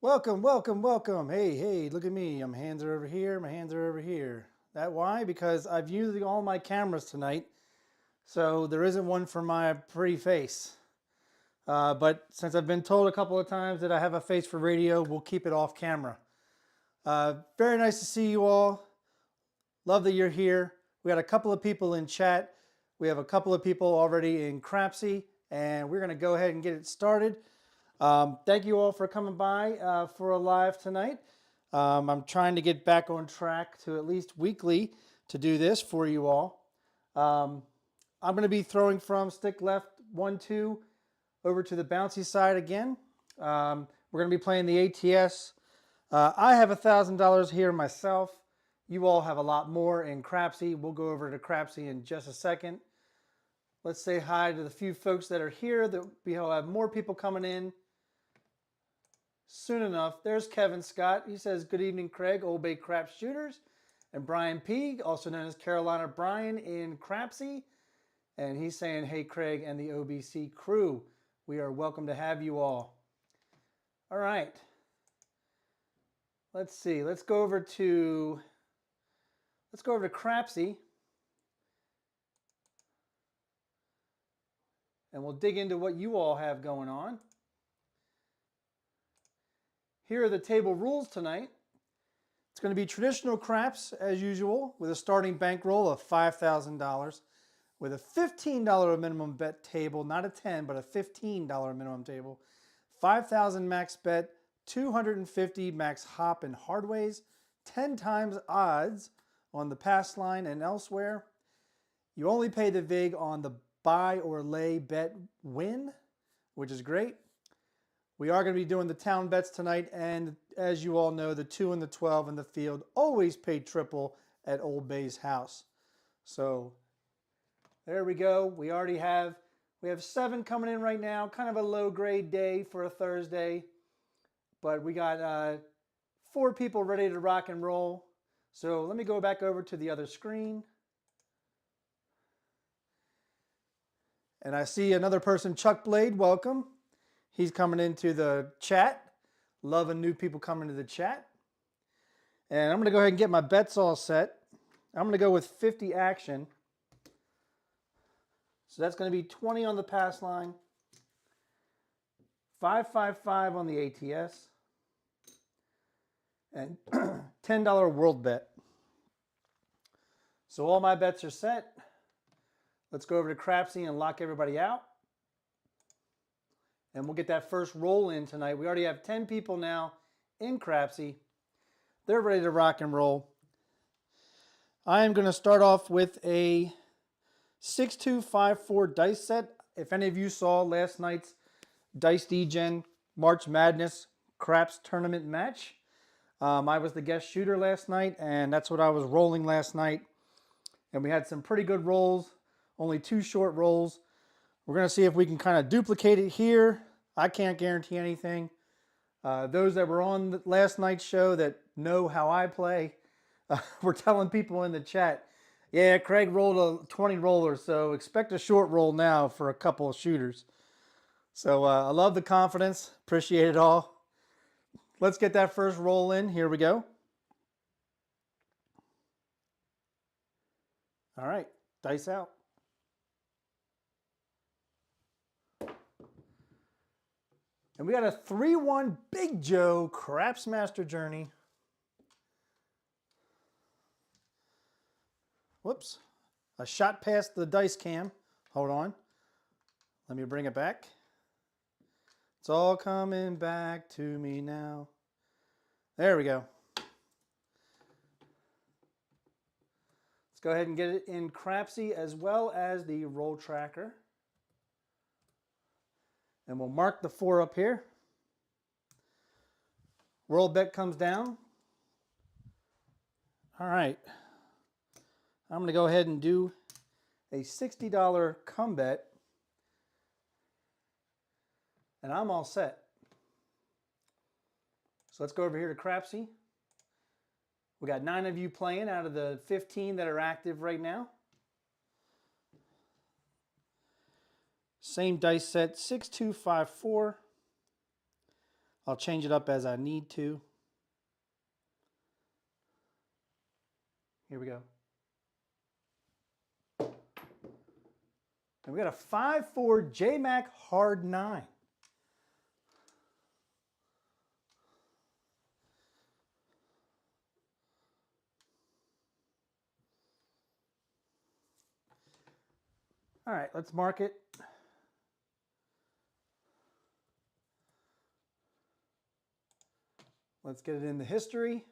Welcome, welcome, welcome. Hey, hey, look at me. My hands are over here. My hands are over here. That why? Because I've used all my cameras tonight, so there isn't one for my pretty face. But since I've been told a couple of times that I have a face for radio, we'll keep it off camera. Very nice to see you all. Love that you're here. We got a couple of people in chat. We have a couple of people already in Crapsee, and we're going to go ahead and get it started. Thank you all for coming by for a live tonight. I'm trying to get back on track to at least weekly to do this for you all. I'm going to be throwing from stick left 1-2 over to the bouncy side again. We're going to be playing the ATS. I have $1,000 here myself. You all have a lot more in Crapsee. We'll go over to Crapsee in just a second. Let's say hi to the few folks that are here. We'll have more people coming in soon enough. There's Kevin Scott. He says, good evening, Craig, OldBayCraps shooters. And Brian P., also known as Carolina Brian in Crapsee. And he's saying, hey, Craig and the OBC crew. We are welcome to have you all. All right. Let's see. Let's go over to Crapsee. And we'll dig into what you all have going on. Here are the table rules tonight. It's going to be traditional craps as usual with a starting bankroll of $5,000 with a $15 minimum bet table, not a $10, but a $15 minimum table. 5,000 max bet, 250 max hop and hardways, 10 times odds on the pass line and elsewhere. You only pay the vig on the buy or lay bet win, which is great. We are going to be doing the town bets tonight, and as you all know, the 2 and the 12 in the field always pay triple at Old Bay's house. So there we go. We have 7 coming in right now. Kind of a low grade day for a Thursday, but we got 4 people ready to rock and roll. So let me go back over to the other screen. And I see another person, Chuck Blade, welcome. He's coming into the chat. Loving new people coming to the chat. And I'm going to go ahead and get my bets all set. I'm going to go with 50 action. So that's going to be 20 on the pass line, 555 on the ATS, and $10 world bet. So all my bets are set. Let's go over to Crapsee and lock everybody out. And we'll get that first roll in tonight. We already have 10 people now in Crapsee. They're ready to rock and roll. I am going to start off with a 6254 dice set. If any of you saw last night's Dice Degen March Madness Craps tournament match, I was the guest shooter last night, and that's what I was rolling last night. And we had some pretty good rolls. Only 2 short rolls. We're going to see if we can kind of duplicate it here. I can't guarantee anything. Those that were on last night's show that know how I play, were telling people in the chat, yeah, Craig rolled a 20 roller, so expect a short roll now for a couple of shooters. So I love the confidence. Appreciate it all. Let's get that first roll in. Here we go. All right, dice out. And we got a 3-1 Big Joe Craps Master Journey. Whoops. I shot past the dice cam. Hold on. Let me bring it back. It's all coming back to me now. There we go. Let's go ahead and get it in Crapsee as well as the roll tracker. And we'll mark the 4 up here. World bet comes down. All right. I'm going to go ahead and do a $60 come bet. And I'm all set. So let's go over here to Crapsee. We got 9 of you playing out of the 15 that are active right now. Same dice set, 6254. I'll change it up as I need to. Here we go. And we got a 5.4 JMac Hard 9. All right, let's mark it. Let's get it in the history.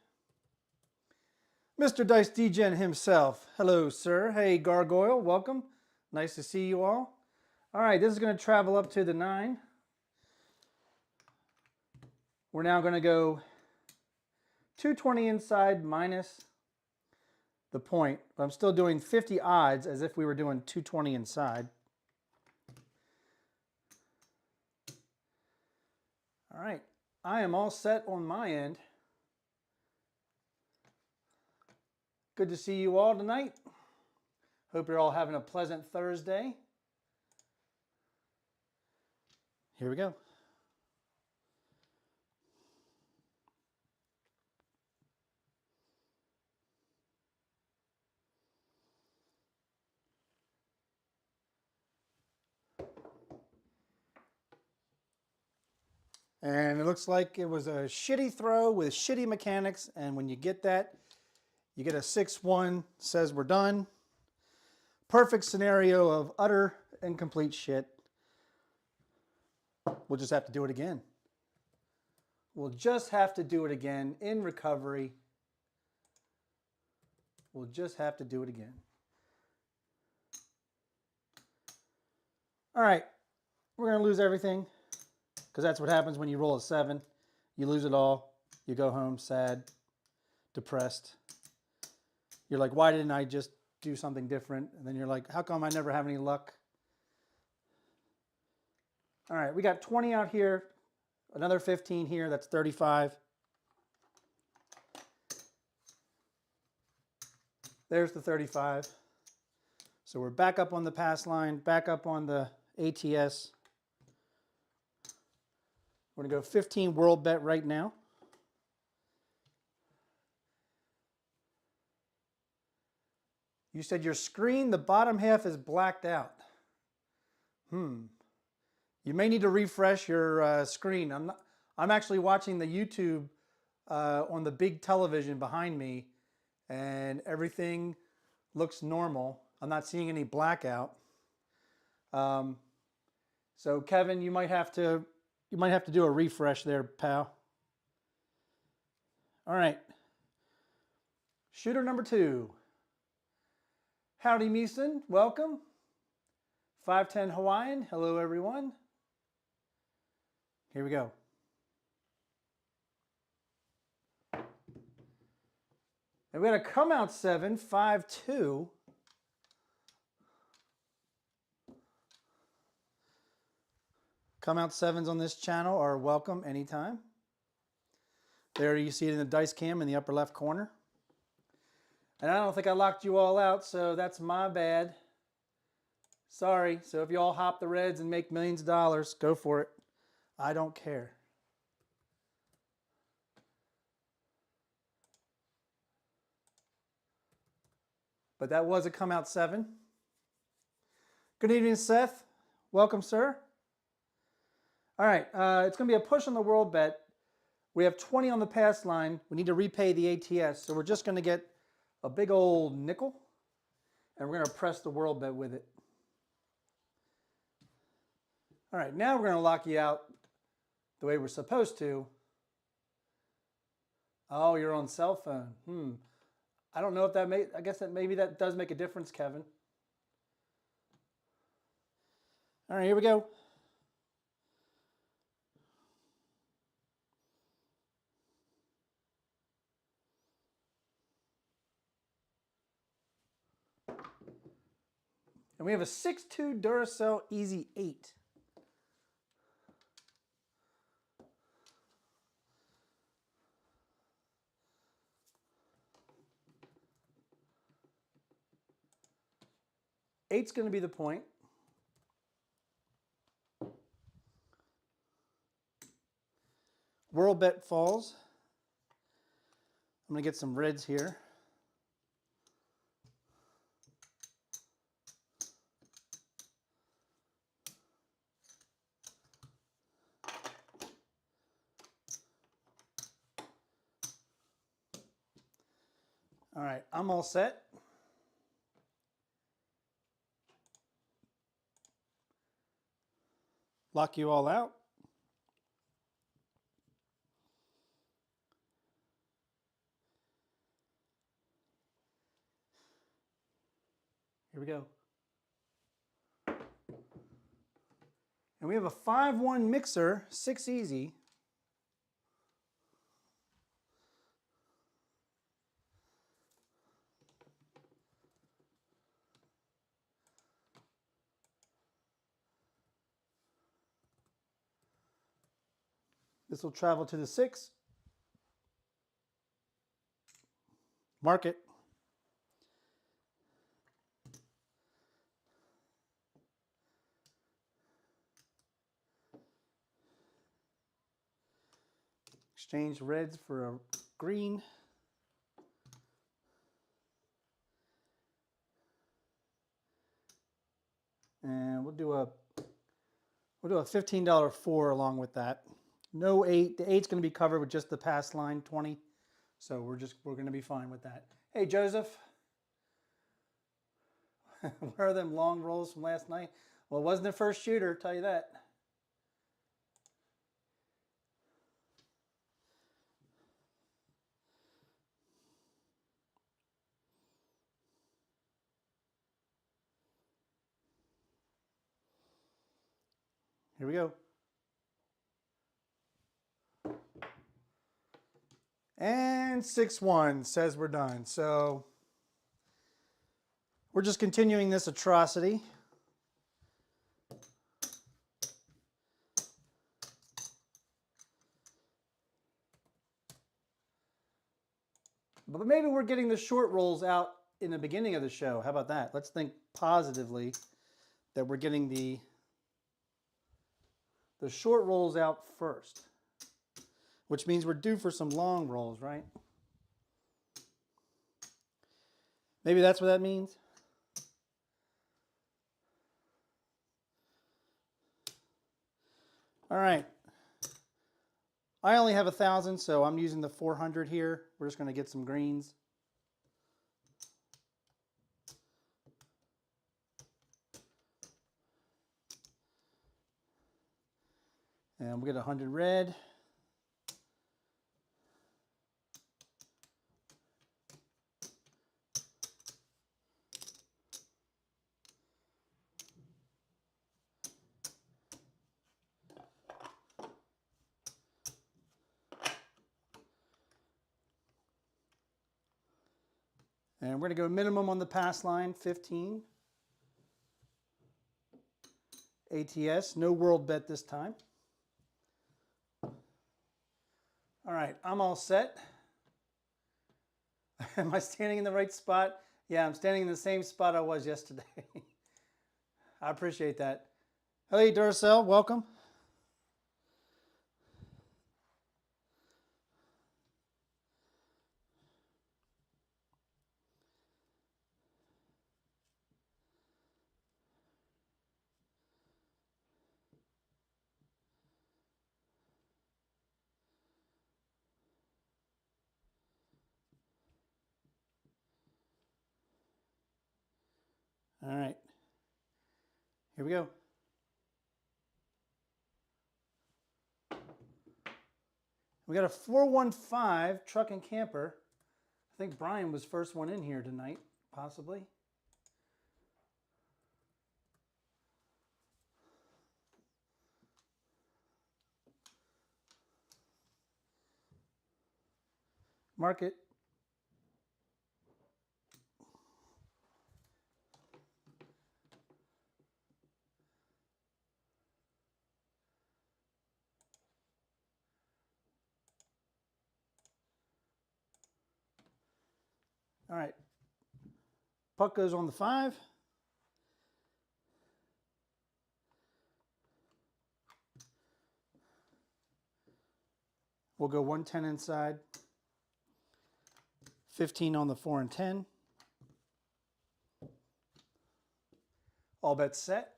Mr. Dice Degen himself. Hello, sir. Hey, Gargoyle, welcome. Nice to see you all. All right, this is going to travel up to the 9. We're now going to go 220 inside minus the point. But I'm still doing 50 odds as if we were doing 220 inside. All right, I am all set on my end. Good to see you all tonight. Hope you're all having a pleasant Thursday. Here we go. And it looks like it was a shitty throw with shitty mechanics. And when you get that, you get a 6-1, says we're done. Perfect scenario of utter incomplete shit. We'll just have to do it again. We'll just have to do it again in recovery. We'll just have to do it again. All right, we're going to lose everything because that's what happens when you roll a 7. You lose it all. You go home sad, depressed. You're like, why didn't I just do something different? And then you're like, how come I never have any luck? All right, we got 20 out here, another 15 here, that's 35. There's the 35. So we're back up on the pass line, back up on the ATS. We're gonna go 15 world bet right now. You said your screen, the bottom half is blacked out. You may need to refresh your screen. I'm actually watching the YouTube on the big television behind me, and everything looks normal. I'm not seeing any blackout. So Kevin, you might have to do a refresh there, pal. All right. Shooter number 2. Howdy, Meeson. Welcome. 510 Hawaiian. Hello, everyone. Here we go. And we got a come out 7, 5-2. Come out 7s on this channel are welcome anytime. There you see it in the dice cam in the upper left corner. And I don't think I locked you all out, so that's my bad. Sorry. So if you all hop the reds and make millions of dollars, go for it. I don't care. But that was a come out 7. Good evening, Seth. Welcome, sir. All right, it's going to be a push on the world bet. We have 20 on the pass line. We need to repay the ATS, so we're just going to get a big old nickel, and we're going to press the world bet with it. All right, now we're going to lock you out the way we're supposed to. Oh, you're on cell phone. I don't know if that I guess that maybe that does make a difference, Kevin. All right, here we go. And we have a 6.2 Duracell Easy 8. Eight's going to be the point. World bet falls. I'm going to get some reds here. All right, I'm all set. Lock you all out. Here we go. And we have a 5-1 mixer, 6 easy. This will travel to the 6. Mark it. Exchange reds for a green. And we'll do a $15 4 along with that. No 8. The 8's going to be covered with just the pass line 20. So we're going to be fine with that. Hey Joseph. Where are them long rolls from last night? Well, it wasn't the first shooter, tell you that. Here we go. And 6-1 says we're done. So we're just continuing this atrocity. But maybe we're getting the short rolls out in the beginning of the show. How about that? Let's think positively that we're getting the short rolls out first, which means we're due for some long rolls, right? Maybe that's what that means. All right. I only have 1,000, so I'm using the 400 here. We're just going to get some greens. And we'll get 100 red. And we're going to go minimum on the pass line, 15. ATS, no world bet this time. All right, I'm all set. Am I standing in the right spot? Yeah, I'm standing in the same spot I was yesterday. I appreciate that. Hey, Duracell, welcome. All right, here we go. We got a 415 truck and camper. I think Brian was first one in here tonight, possibly. Mark it. All right. Puck goes on the 5. We'll go 110 inside, 15 on the 4 and 10. All bets set.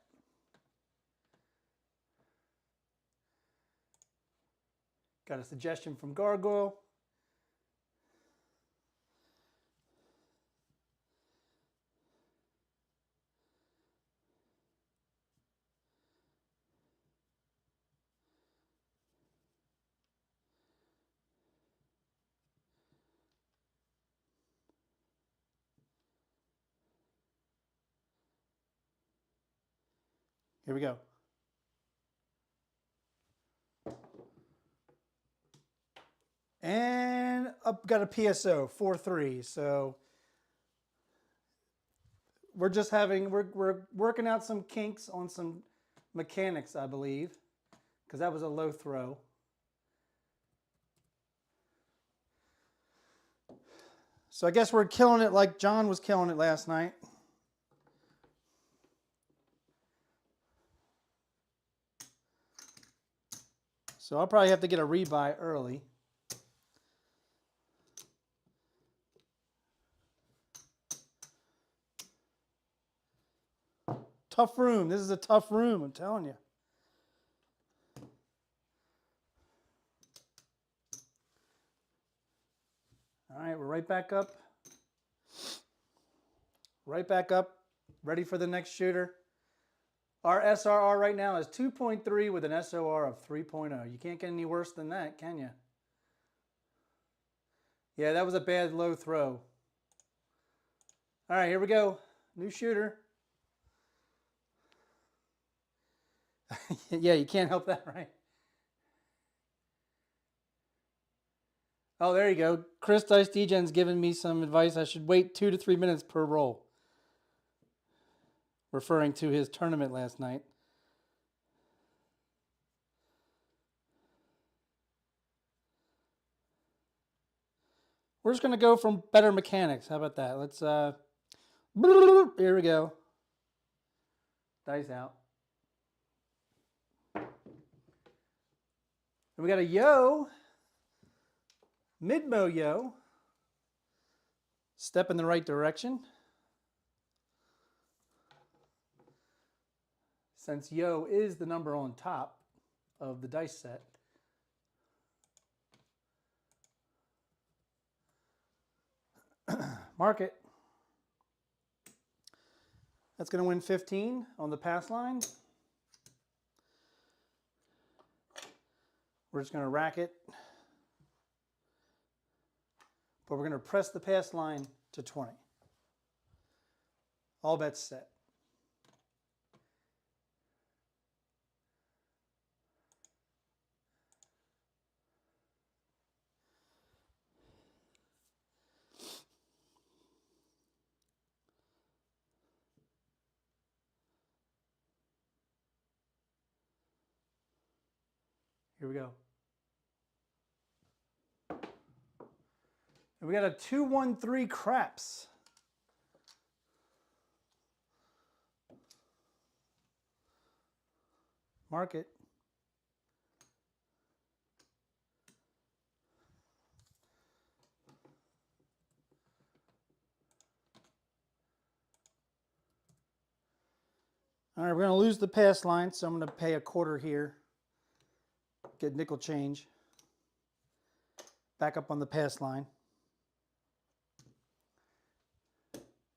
Got a suggestion from Gargoyle. Here we go. And up, got a PSO, 4-3. So we're just having, we're working out some kinks on some mechanics, I believe, because that was a low throw. So I guess we're killing it like John was killing it last night. So I'll probably have to get a rebuy early. Tough room. This is a tough room, I'm telling you. All right, we're right back up. Right back up. Ready for the next shooter. Our SRR right now is 2.3 with an SOR of 3.0. You can't get any worse than that, can you? Yeah, that was a bad low throw. All right, here we go. New shooter. Yeah, you can't help that, right? Oh, there you go. Chris Dice Degen's giving me some advice. I should wait 2 to 3 minutes per roll. Referring to his tournament last night. We're just going to go from better mechanics. How about that? Let's, here we go. Dice out. And we got a yo. Mid-mo yo. Step in the right direction. Since yo is the number on top of the dice set. Mark it. That's going to win 15 on the pass line. We're just going to rack it. But we're going to press the pass line to 20. All bets set. Here we go. And we got a 2-1-3 craps. Mark it. All right, we're going to lose the pass line, so I'm going to pay a quarter here. Get nickel change. Back up on the pass line.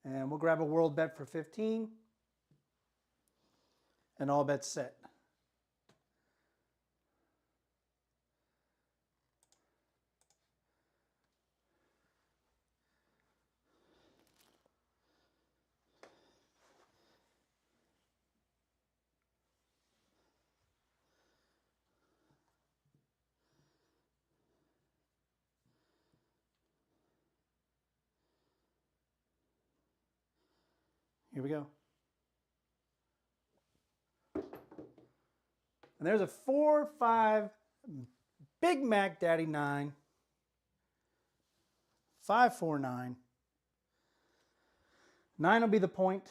And we'll grab a world bet for 15. And all bets set. Here we go. And there's a 4-5 Big Mac Daddy 9. 5-4-9. 9 will be the point.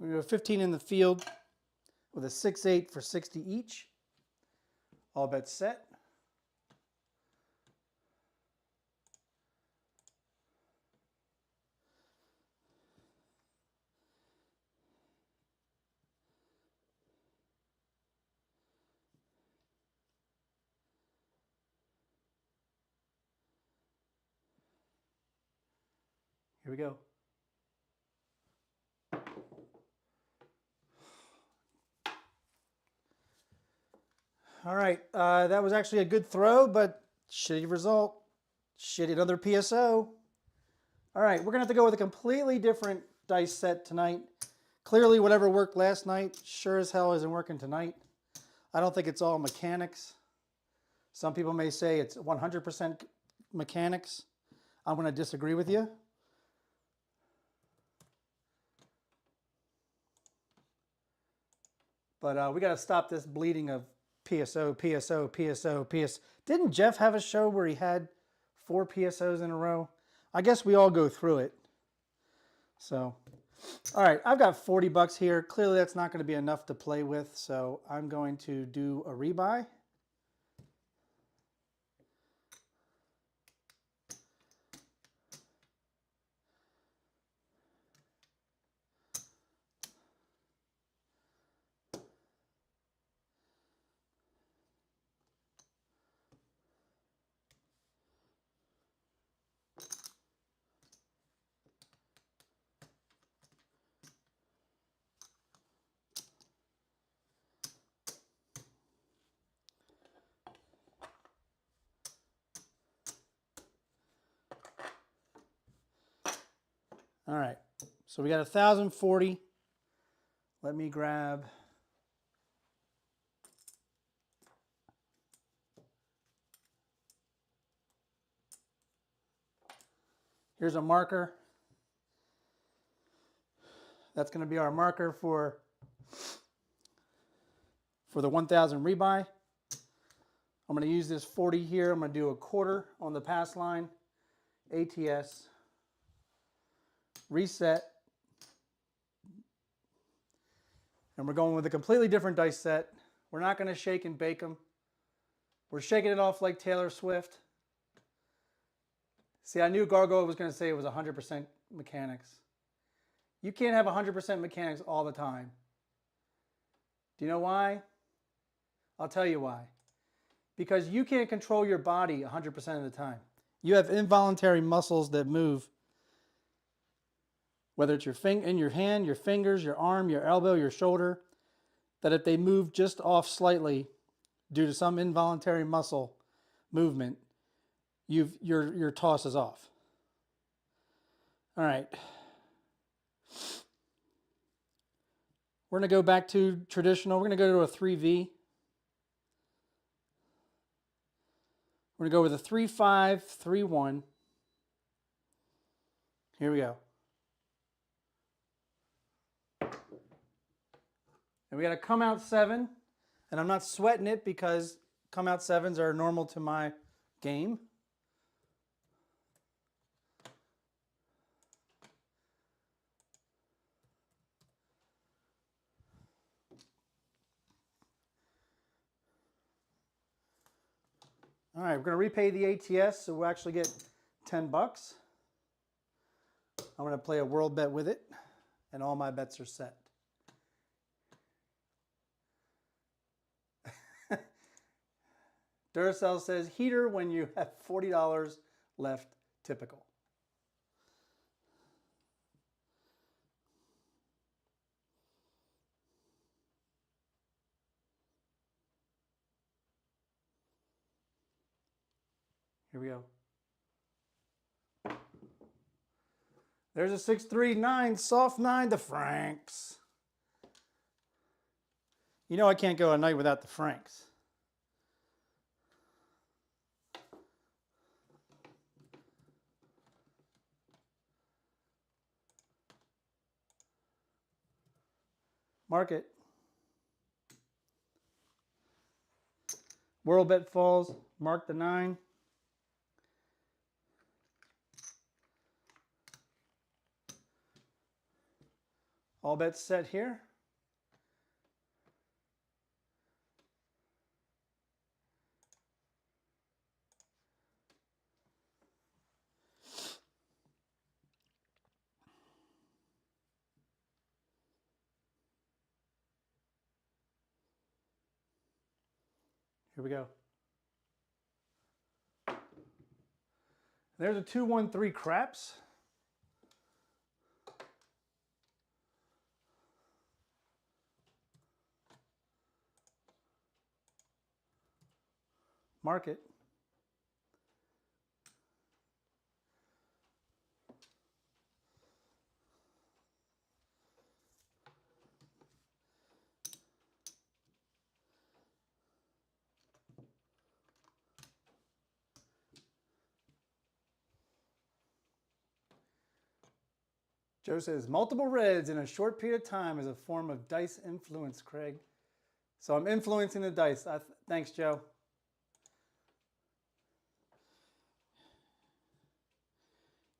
We're going to go 15 in the field with a 6-8 for 60 each. All bets set. Here we go. All right, that was actually a good throw, but shitty result. Shitty, another PSO. All right, we're gonna have to go with a completely different dice set tonight. Clearly, whatever worked last night sure as hell isn't working tonight. I don't think it's all mechanics. Some people may say it's 100% mechanics. I'm gonna disagree with you. But we gotta stop this bleeding of PSO, PSO, PSO, PS. Didn't Jeff have a show where he had 4 PSOs in a row? I guess we all go through it. So, all right, I've got 40 bucks here. Clearly that's not going to be enough to play with, so I'm going to do a rebuy. All right, so we got 1,040. Let me grab here's a marker. That's going to be our marker for the 1,000 rebuy. I'm going to use this 40 here. I'm going to do a quarter on the pass line, ATS, reset, and we're going with a completely different dice set. We're not going to shake and bake them. We're shaking it off like Taylor Swift. See, I knew Gargoyle was going to say it was 100% mechanics. You can't have 100% mechanics all the time. Do you know why? I'll tell you why. Because you can't control your body 100% of the time. You have involuntary muscles that move. Whether it's in your hand, your fingers, your arm, your elbow, your shoulder, that if they move just off slightly due to some involuntary muscle movement, your toss is off. All right. We're going to go back to traditional. We're going to go to a 3V. We're going to go with a 3-5, 3-1. Here we go. And we got a come out 7, and I'm not sweating it because come out 7s are normal to my game. All right, we're going to repay the ATS, so we'll actually get 10 bucks. I'm going to play a world bet with it, and all my bets are set. Duracell says, heater when you have $40 left, typical. Here we go. There's a 639, soft 9, the Franks. You know I can't go a night without the Franks. Mark it. World bet falls. Mark the 9. All bets set here. Here we go. There's a 2-1-3 craps. Mark it. Joe says, multiple reds in a short period of time is a form of dice influence, Craig. So I'm influencing the dice. Thanks, Joe.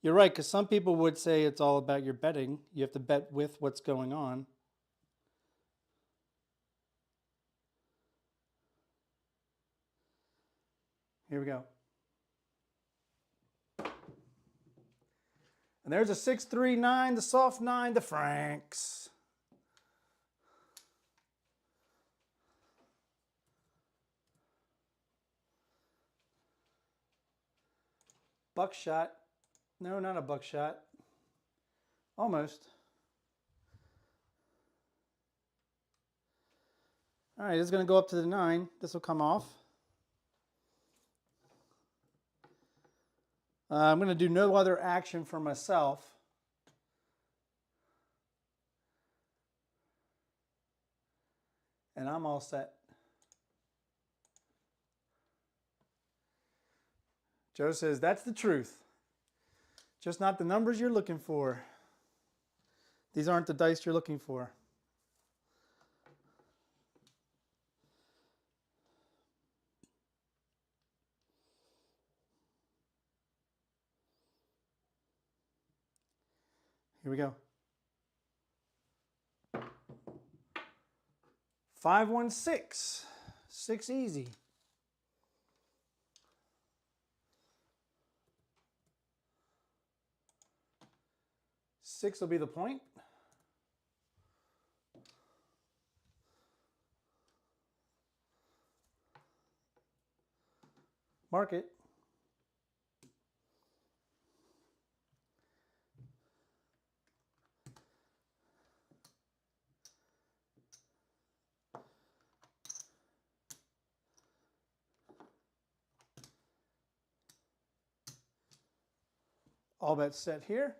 You're right, because some people would say it's all about your betting. You have to bet with what's going on. Here we go. And there's a 6-3-9, the soft 9, the Franks. Buckshot. No, not a buckshot. Almost. All right, this is going to go up to the 9. This will come off. I'm going to do no other action for myself. And I'm all set. Joe says, that's the truth. Just not the numbers you're looking for. These aren't the dice you're looking for. Here we go. 5-1-6. 6 easy. Six will be the point. Mark it. All bets set here.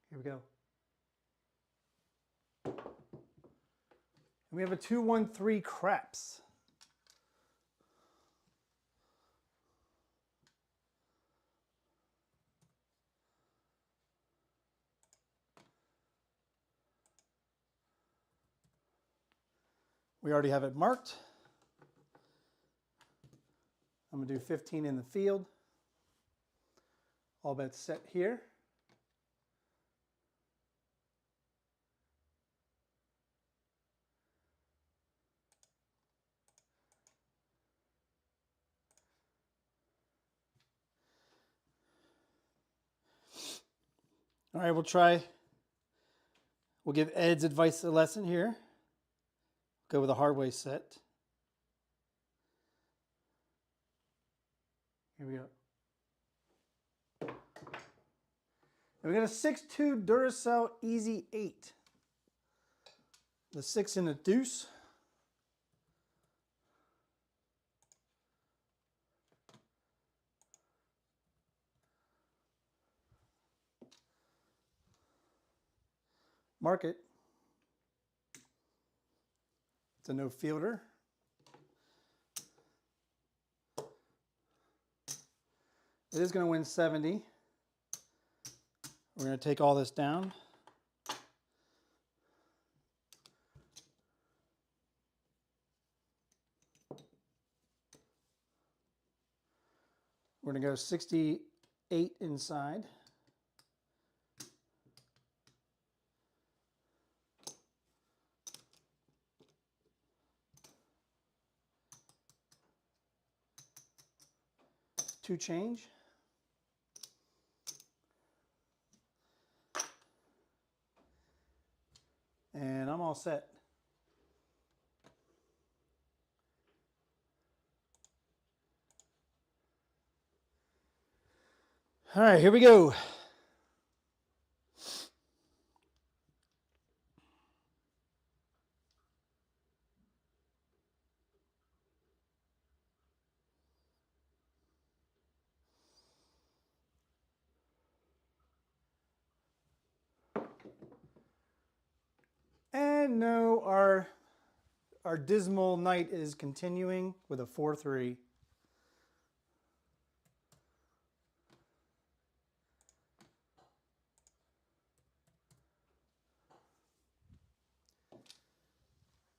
Here we go. And we have a 2-1-3 craps. We already have it marked. I'm going to do 15 in the field. All bets set here. All right, we'll give Ed's advice a lesson here. Go with a hard way set. Here we go. And we got a 6-2 Duracell Easy 8. The 6 in the deuce. Mark it. It's a no fielder. It is going to win 70. We're going to take all this down. We're going to go 68 inside. Two change. And I'm all set. All right, here we go. And no, our dismal night is continuing with a 4-3.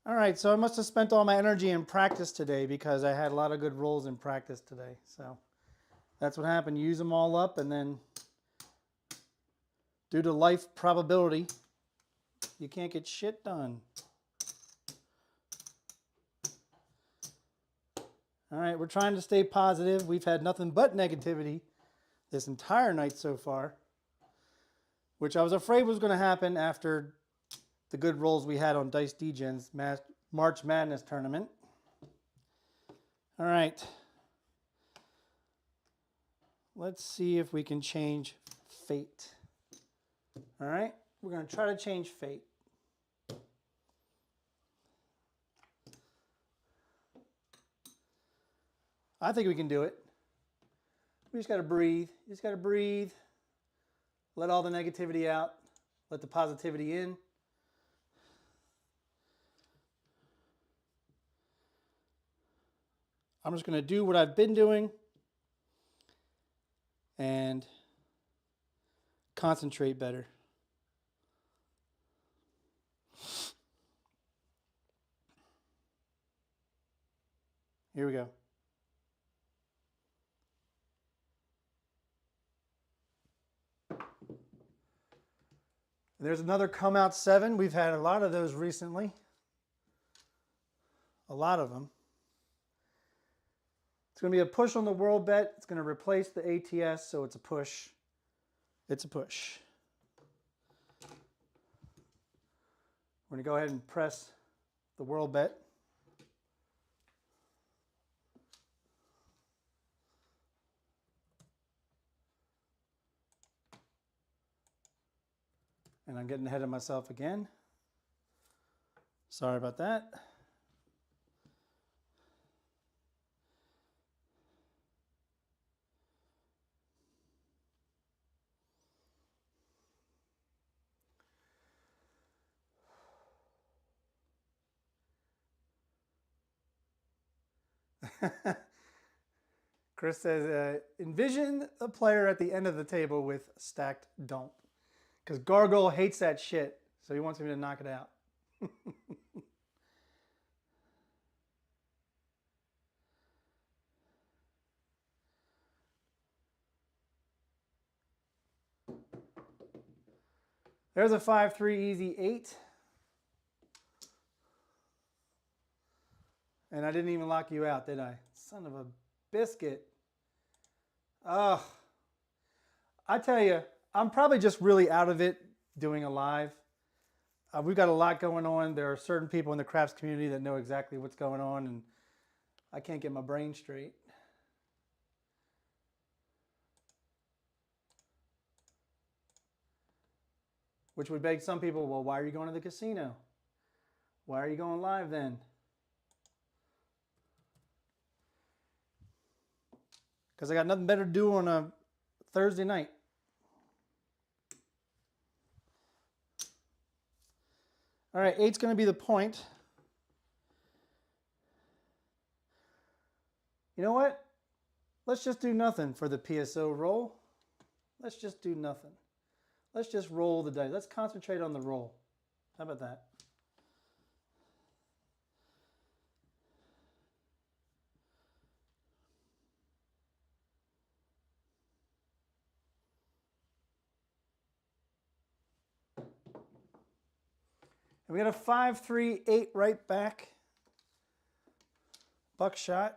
All right, so I must have spent all my energy in practice today because I had a lot of good rolls in practice today. So that's what happened. Use them all up, and then due to life probability, you can't get shit done. All right, we're trying to stay positive. We've had nothing but negativity this entire night so far, which I was afraid was going to happen after the good rolls we had on Dice Degen's March Madness tournament. All right. Let's see if we can change fate. All right, we're going to try to change fate. I think we can do it. We just got to breathe. You just got to breathe. Let all the negativity out. Let the positivity in. I'm just going to do what I've been doing and concentrate better. Here we go. There's another come out 7. We've had a lot of those recently. A lot of them. It's going to be a push on the world bet. It's going to replace the ATS, so it's a push. It's a push. We're going to go ahead and press the world bet. And I'm getting ahead of myself again. Sorry about that. Chris says, envision a player at the end of the table with stacked don't. Because Gargoyle hates that shit, so he wants me to knock it out. There's a 5-3 easy 8. And I didn't even lock you out, did I? Son of a biscuit. Ugh. I tell you, I'm probably just really out of it doing a live. We've got a lot going on. There are certain people in the craps community that know exactly what's going on, and I can't get my brain straight. Which would beg some people, well, why are you going to the casino? Why are you going live then? Because I got nothing better to do on a Thursday night. All right, 8's going to be the point. You know what? Let's just do nothing for the PSO roll. Let's just do nothing. Let's just roll the dice. Let's concentrate on the roll. How about that? And we got a 5, 3, 8 right back. Buckshot.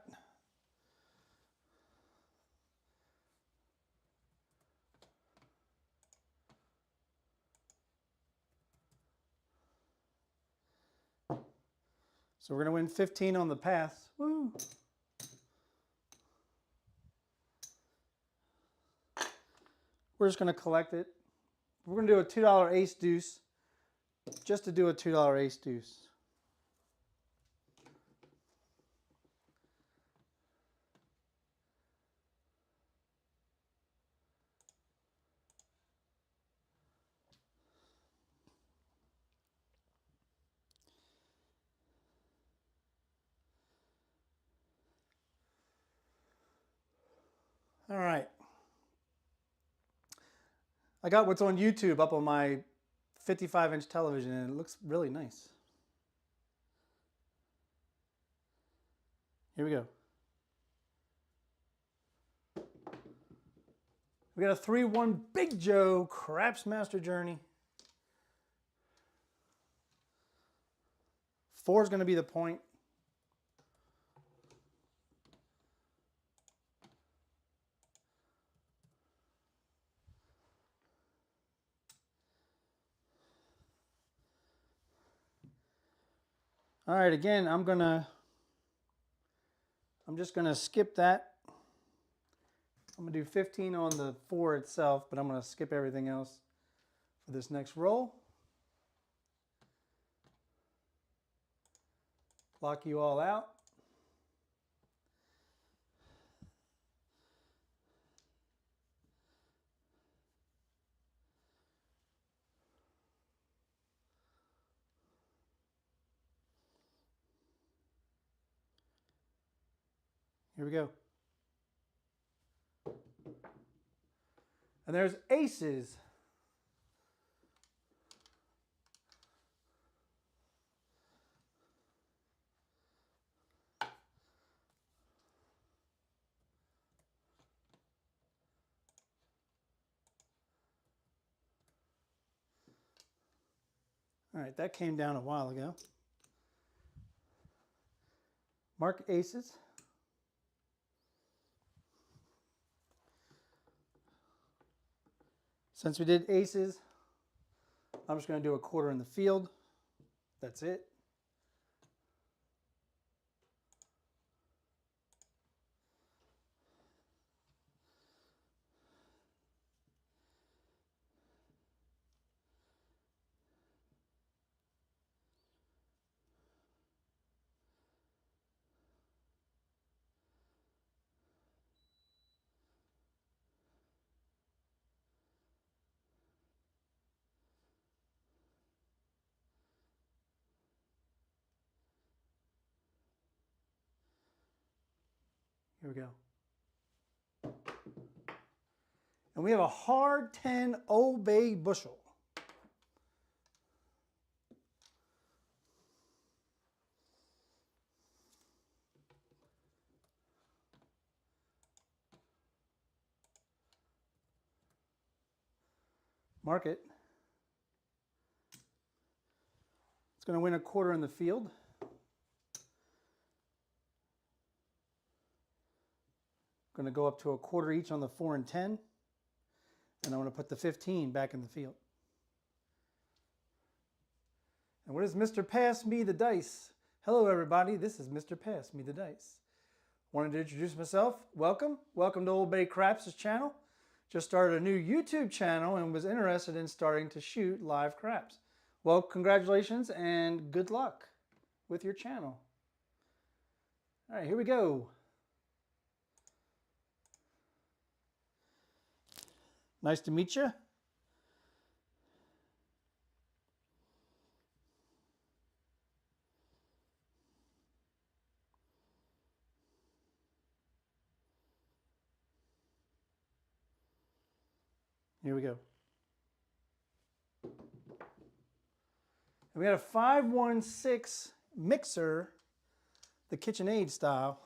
So we're going to win 15 on the pass. Woo! We're just going to collect it. We're going to do a $2 ace deuce just to do a $2 ace deuce. All right. I got what's on YouTube up on my 55-inch television, and it looks really nice. Here we go. We got a 3-1 Big Joe Craps Master Journey. 4 is going to be the point. All right, again, I'm just gonna skip that. I'm gonna do 15 on the 4 itself, but I'm gonna skip everything else for this next roll. Lock you all out. Here we go. And there's aces. All right, that came down a while ago. Mark aces. Since we did aces, I'm just going to do a quarter in the field. That's it. Here we go. And we have a hard 10 Old Bay bushel. Mark it. It's going to win a quarter in the field. Going to go up to a quarter each on the 4 and 10. And I'm going to put the 15 back in the field. And what is Mr. Pass Me the Dice? Hello, everybody. This is Mr. Pass Me the Dice. Wanted to introduce myself. Welcome. Welcome to OldBayCraps' channel. Just started a new YouTube channel and was interested in starting to shoot live craps. Well, congratulations and good luck with your channel. All right, here we go. Nice to meet you. Here we go. And we got a 516 mixer, the KitchenAid style.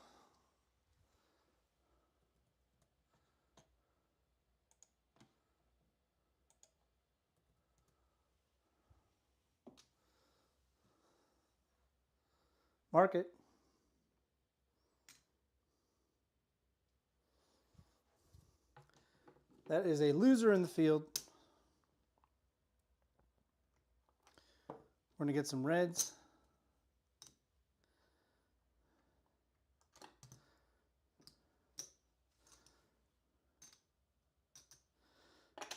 Mark it. That is a loser in the field. We're going to get some reds.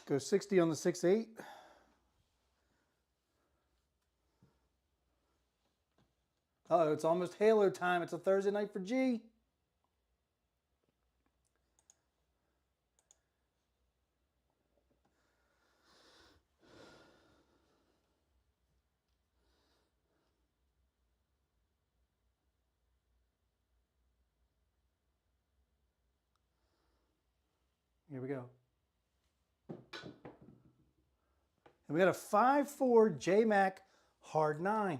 Go 60 on the 6-8. Uh-oh, it's almost Halo time. It's a Thursday night for G. Here we go. And we got a 5-4 J-Mac hard 9.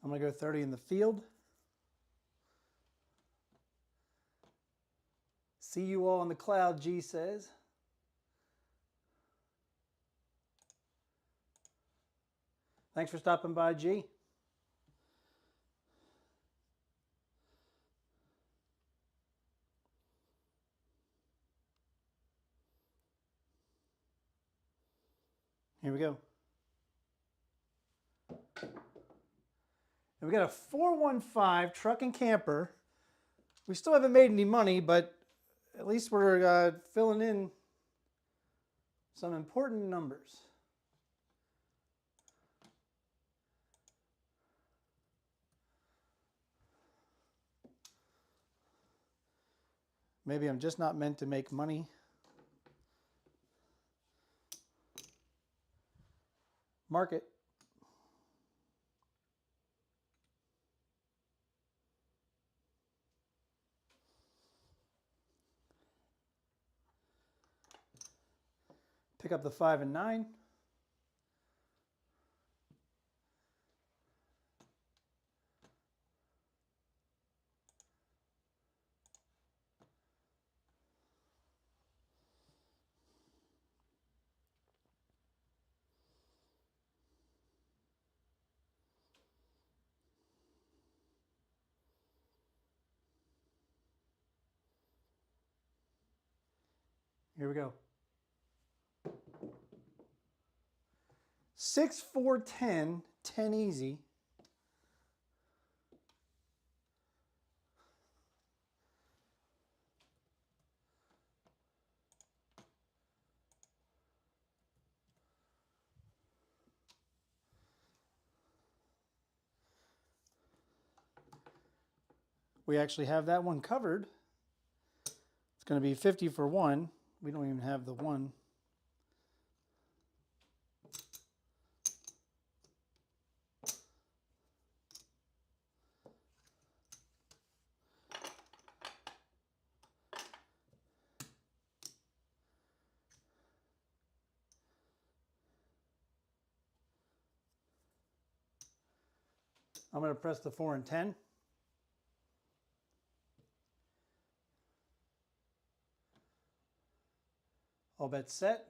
I'm going to go 30 in the field. See you all in the cloud, G says. Thanks for stopping by, G. Here we go. And we got a 415 truck and camper. We still haven't made any money, but at least we're filling in some important numbers. Maybe I'm just not meant to make money. Mark it. Pick up the 5 and 9. Here we go. 6, 4, 10, 10 easy. We actually have that one covered. It's going to be 50 for 1. We don't even have the 1. I'm going to press the 4 and 10. All bets set.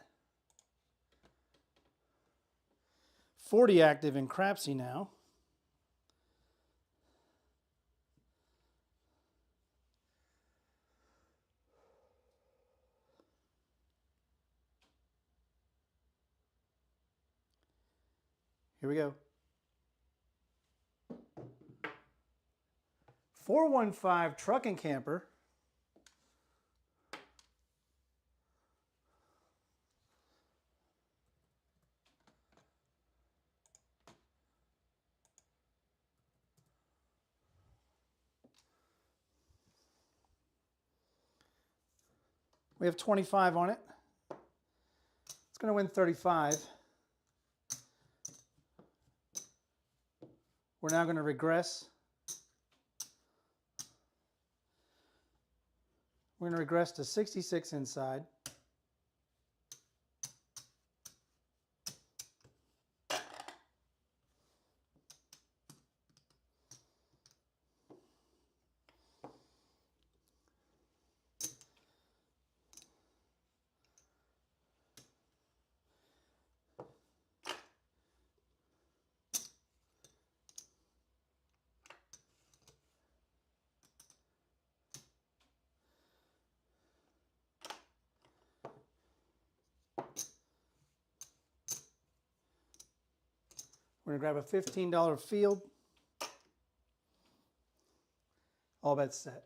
40 active in Crapsee now. Here we go. 415 truck and camper. We have 25 on it. It's going to win 35. We're now going to regress. We're going to regress to 66 inside. We're going to grab a $15 field. All bets set.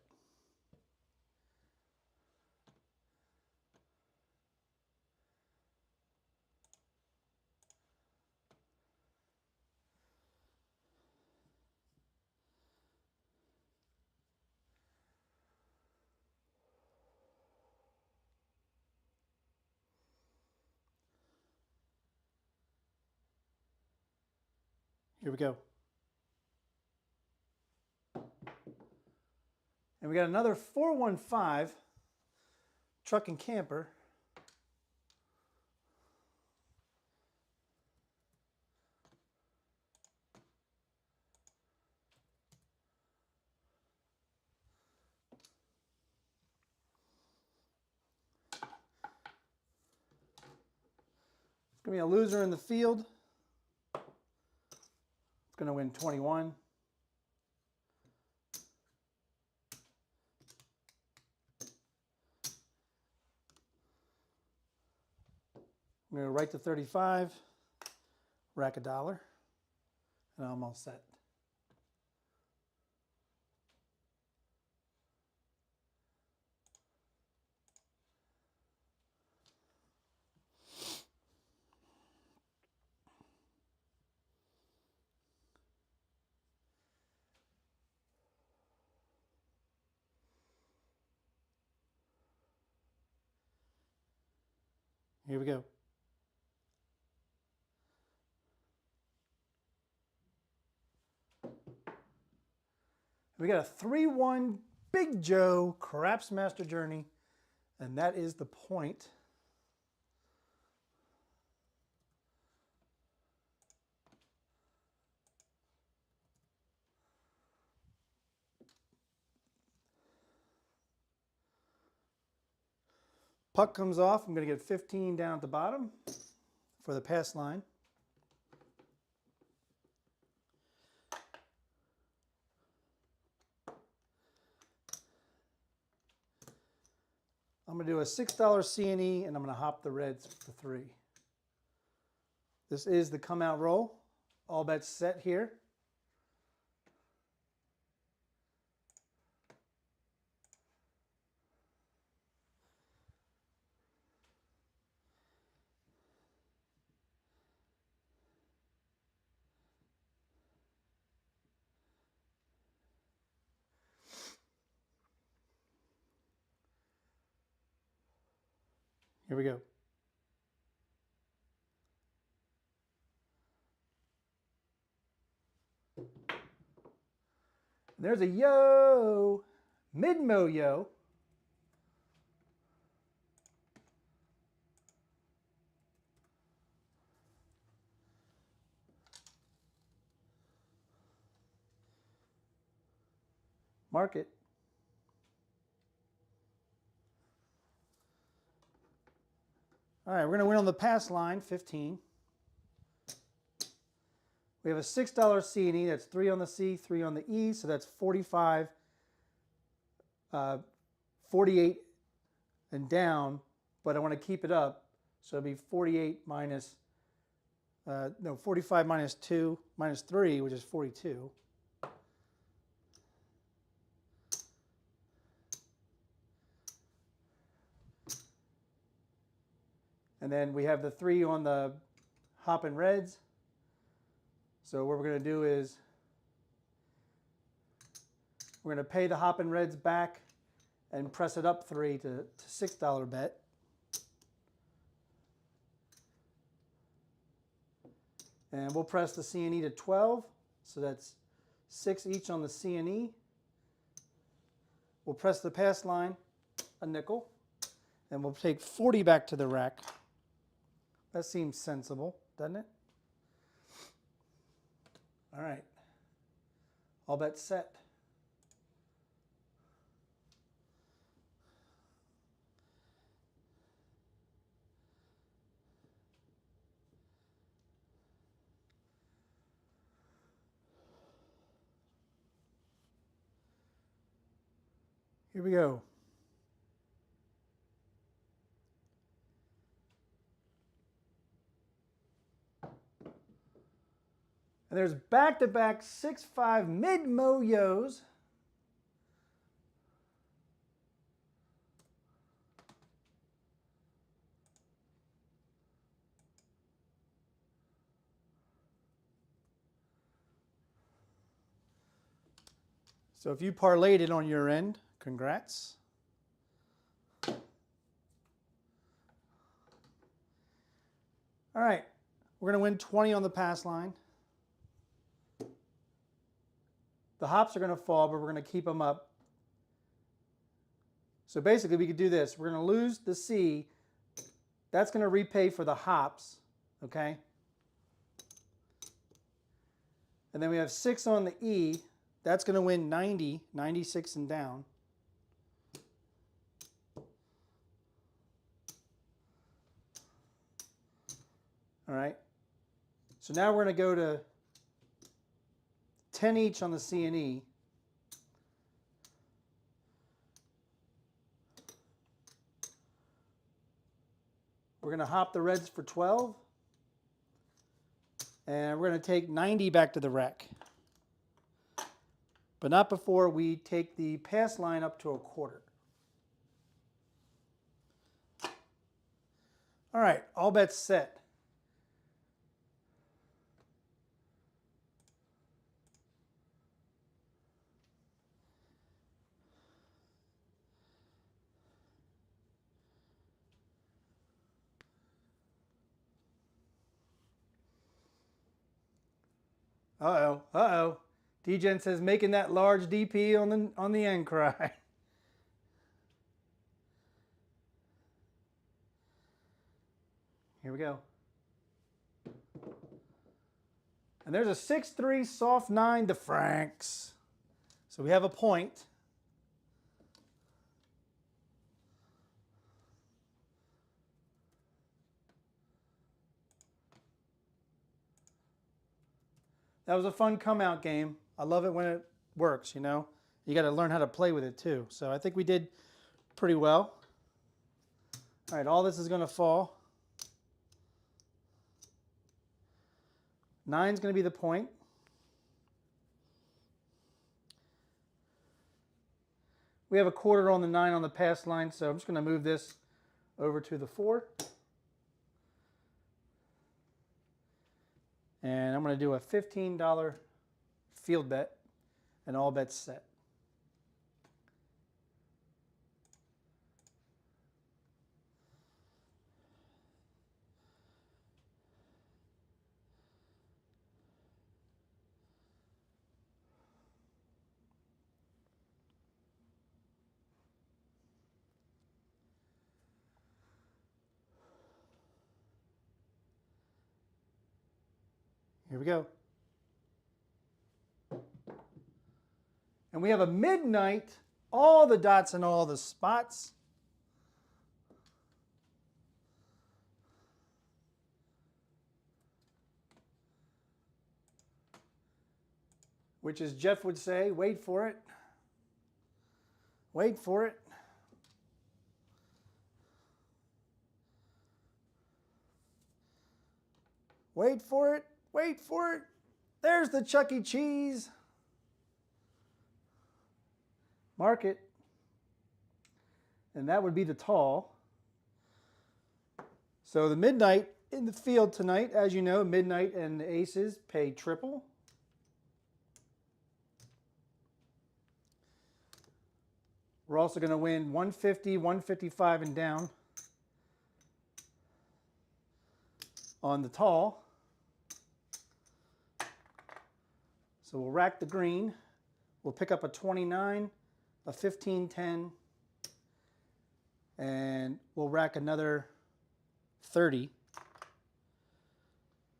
Here we go. And we got another 415 truck and camper. It's going to be a loser in the field. It's going to win 21. I'm going to write to 35, rack $1, and I'm all set. Here we go. We got a 3-1 Big Joe Craps Master Journey, and that is the point. Puck comes off. I'm going to get 15 down at the bottom for the pass line. I'm going to do a $6 C&E, and I'm going to hop the reds to 3. This is the come out roll. All bets set here. Here we go. There's a yo, mid-mo yo. Mark it. All right, we're going to win on the pass line, 15. We have a $6 C&E. That's 3 on the C, 3 on the E, so that's 45, 48 and down, but I want to keep it up, so it'll be 48 minus, 45 minus 2, minus 3, which is 42. And then we have the 3 on the hoppin' reds. So what we're going to do is we're going to pay the hoppin' reds back and press it up 3 to $6 bet. And we'll press the C&E to 12, so that's 6 each on the C&E. We'll press the pass line a nickel, and we'll take 40 back to the rack. That seems sensible, doesn't it? All right, all bets set. Here we go. And there's back-to-back 6-5 mid-mo-yos. So if you parlayed it on your end, congrats. All right, we're going to win 20 on the pass line. The hops are going to fall, but we're going to keep them up. So basically, we could do this. We're going to lose the C. That's going to repay for the hops, okay? And then we have 6 on the E. That's going to win 90, 96 and down. All right. So now we're going to go to 10 each on the C&E. We're going to hop the reds for 12. And we're going to take 90 back to the rack. But not before we take the pass line up to a quarter. All right, all bets set. Uh-oh, uh-oh. D-Gen says making that large DP on the end cry. Here we go. And there's a 6-3 soft 9 to Franks. So we have a point. That was a fun come-out game. I love it when it works, you know. You got to learn how to play with it too. So I think we did pretty well. All right, all this is going to fall. 9's going to be the point. We have a quarter on the 9 on the pass line, so I'm just going to move this over to the 4. And I'm going to do a $15 field bet, and all bets set. Here we go. And we have a midnight, all the dots and all the spots. Which, as Jeff would say, wait for it. Wait for it. Wait for it. Wait for it. There's the Chuck E. Cheese. Mark it. And that would be the tall. So the midnight in the field tonight, as you know, midnight and the aces pay triple. We're also going to win 150, 155 and down on the tall. So we'll rack the green. We'll pick up a 29, a 15, 10, and we'll rack another 30.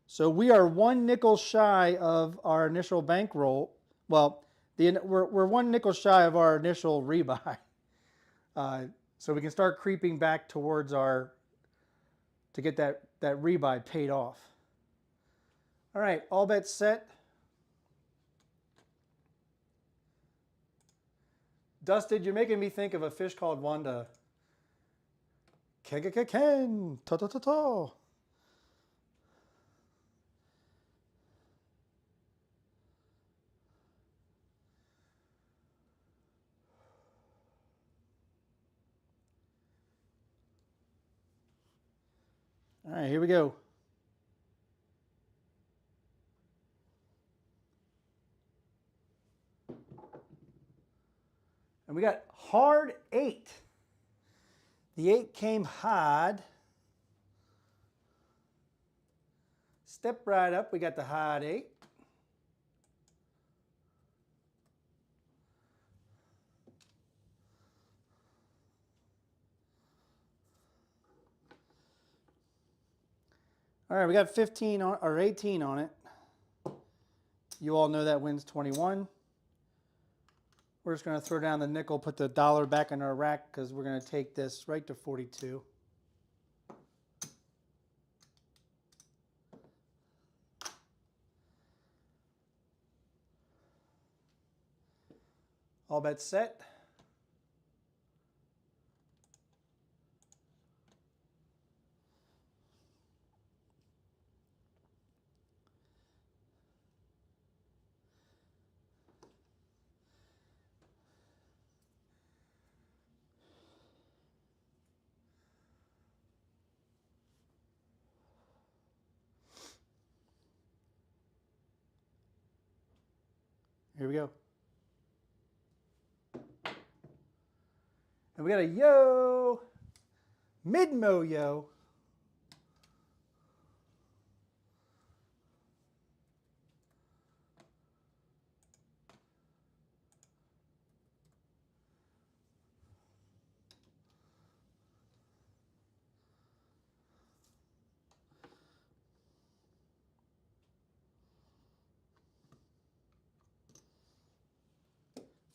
So we are 1 nickel shy of our initial bankroll. Well, we're 1 nickel shy of our initial rebuy. So we can start creeping back towards to get that rebuy paid off. All right, all bets set. Dusted, you're making me think of a fish called Wanda. Ken, ta-ta-ta-ta. All right, here we go. And we got hard 8. The 8 came hard. Step right up, we got the hard 8. All right, we got 15 on, or 18 on it. You all know that wins 21. We're just going to throw down the nickel, put the dollar back in our rack because we're going to take this right to 42. All bets set. Here we go. And we got a yo, mid-mo yo.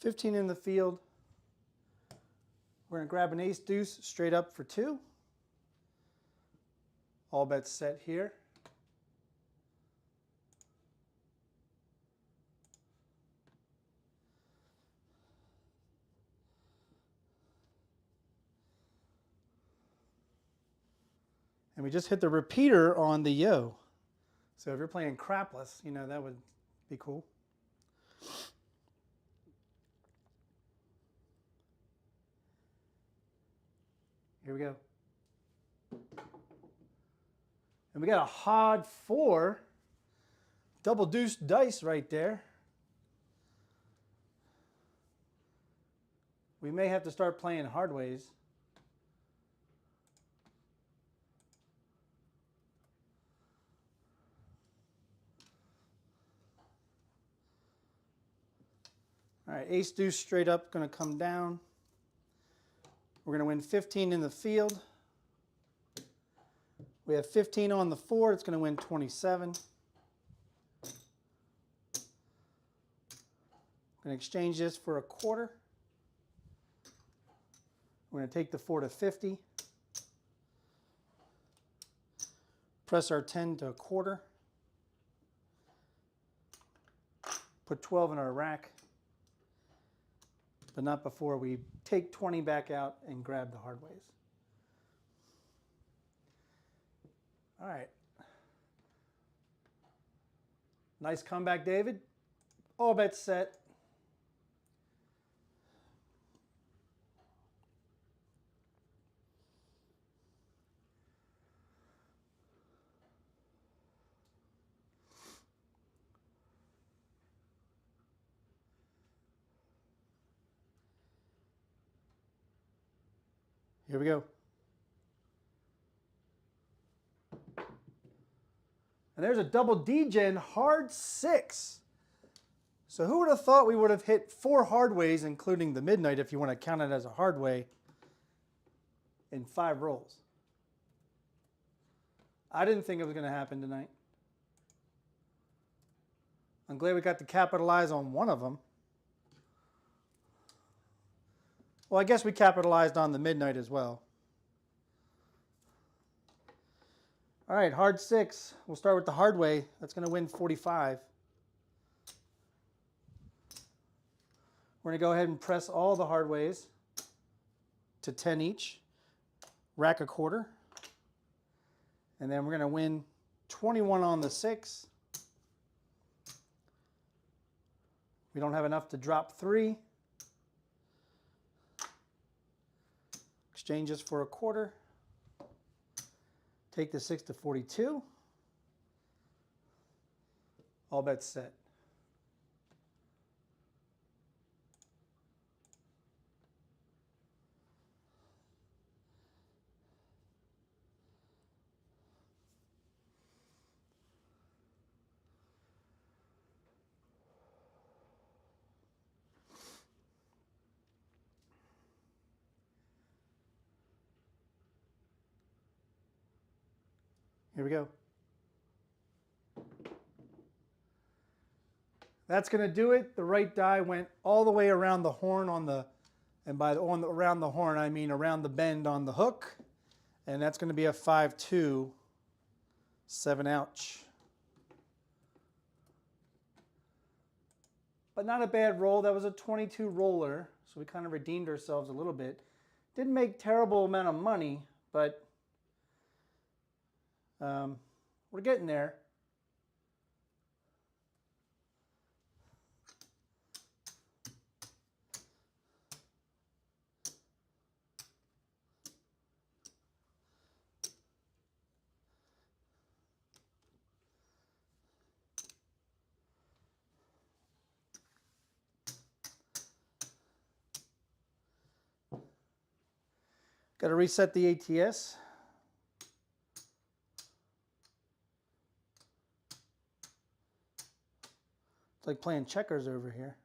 $15 in the field. We're going to grab an ace deuce straight up for 2. All bets set here. And we just hit the repeater on the yo. So if you're playing crapless, you know, that would be cool. Here we go. And we got a hard 4, double deuce dice right there. We may have to start playing hard ways. All right, ace deuce straight up, going to come down. We're going to win 15 in the field. We have 15 on the 4. It's going to win 27. I'm going to exchange this for a quarter. We're going to take the 4 to 50. Press our 10 to a quarter. Put 12 in our rack. But not before we take 20 back out and grab the hard ways. All right. Nice comeback, David. All bets set. Here we go. And there's a double D-Gen hard 6. So who would have thought we would have hit 4 hardways, including the midnight, if you want to count it as a hardway, in 5 rolls? I didn't think it was going to happen tonight. I'm glad we got to capitalize on one of them. Well, I guess we capitalized on the midnight as well. All right, hard 6. We'll start with the hard way. That's going to win 45. We're going to go ahead and press all the hard ways to 10 each. Rack a quarter. And then we're going to win 21 on the 6. We don't have enough to drop 3. Exchanges for a quarter. Take the 6 to 42. All bets set. Here we go. That's going to do it. The right die went all the way around the horn on the, and by around the horn I mean around the bend on the hook. And that's going to be a 5-2, 7 ouch. But not a bad roll. That was a 22 roller, so we kind of redeemed ourselves a little bit. Didn't make terrible amount of money, but we're getting there. Got to reset the ATS. It's like playing checkers over here.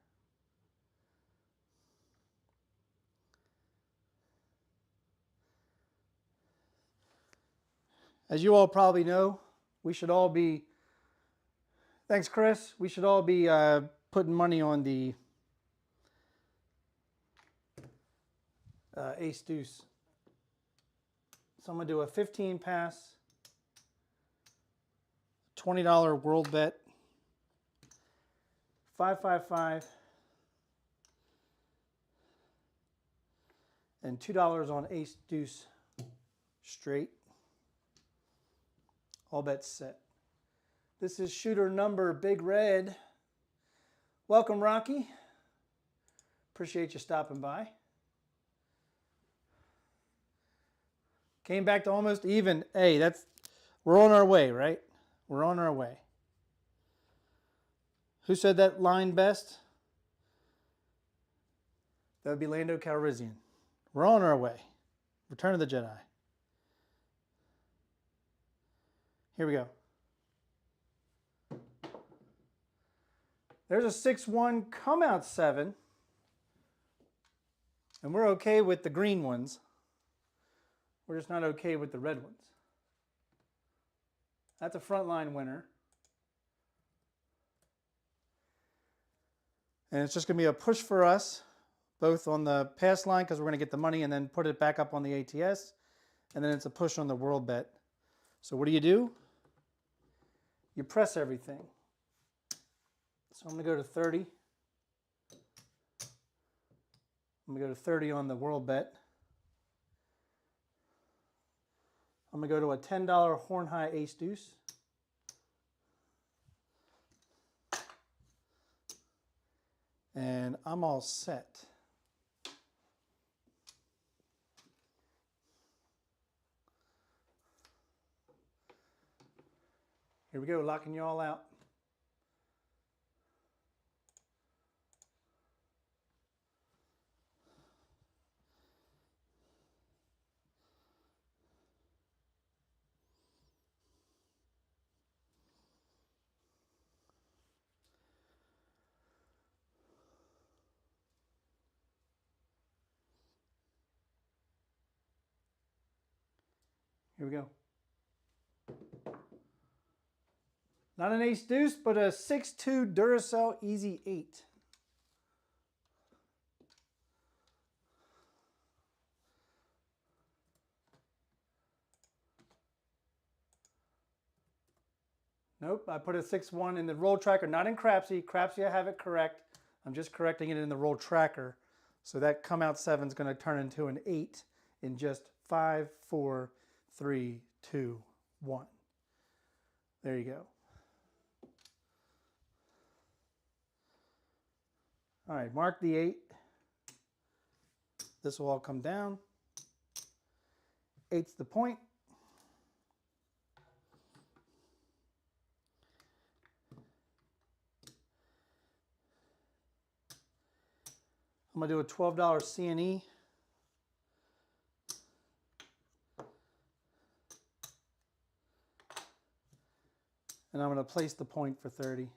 As you all probably know, we should all be, thanks Chris, we should all be putting money on the ace deuce. So I'm going to do a 15 pass, $20 world bet, 555, and $2 on ace deuce straight. All bets set. This is shooter number Big Red. Welcome, Rocky. Appreciate you stopping by. Came back to almost even. Hey, we're on our way, right? We're on our way. Who said that line best? That would be Lando Calrissian. We're on our way. Return of the Jedi. Here we go. There's a 6-1 come out 7. And we're okay with the green ones. We're just not okay with the red ones. That's a frontline winner. And it's just going to be a push for us, both on the pass line because we're going to get the money and then put it back up on the ATS. And then it's a push on the world bet. So what do? You press everything. So I'm going to go to 30. I'm going to go to 30 on the world bet. I'm going to go to a $10 horn high ace deuce. And I'm all set. Here we go, locking you all out. Here we go. Not an ace deuce, but a 6-2 Duracell Easy 8. Nope, I put a 6-1 in the roll tracker, not in Crapsee. Crapsee, I have it correct. I'm just correcting it in the roll tracker. So that come out 7 is going to turn into an 8 in just 5, 4, 3, 2, 1. There you go. All right, mark the 8. This will all come down. 8's the point. I'm going to do a $12 C&E. And I'm going to place the point for 30.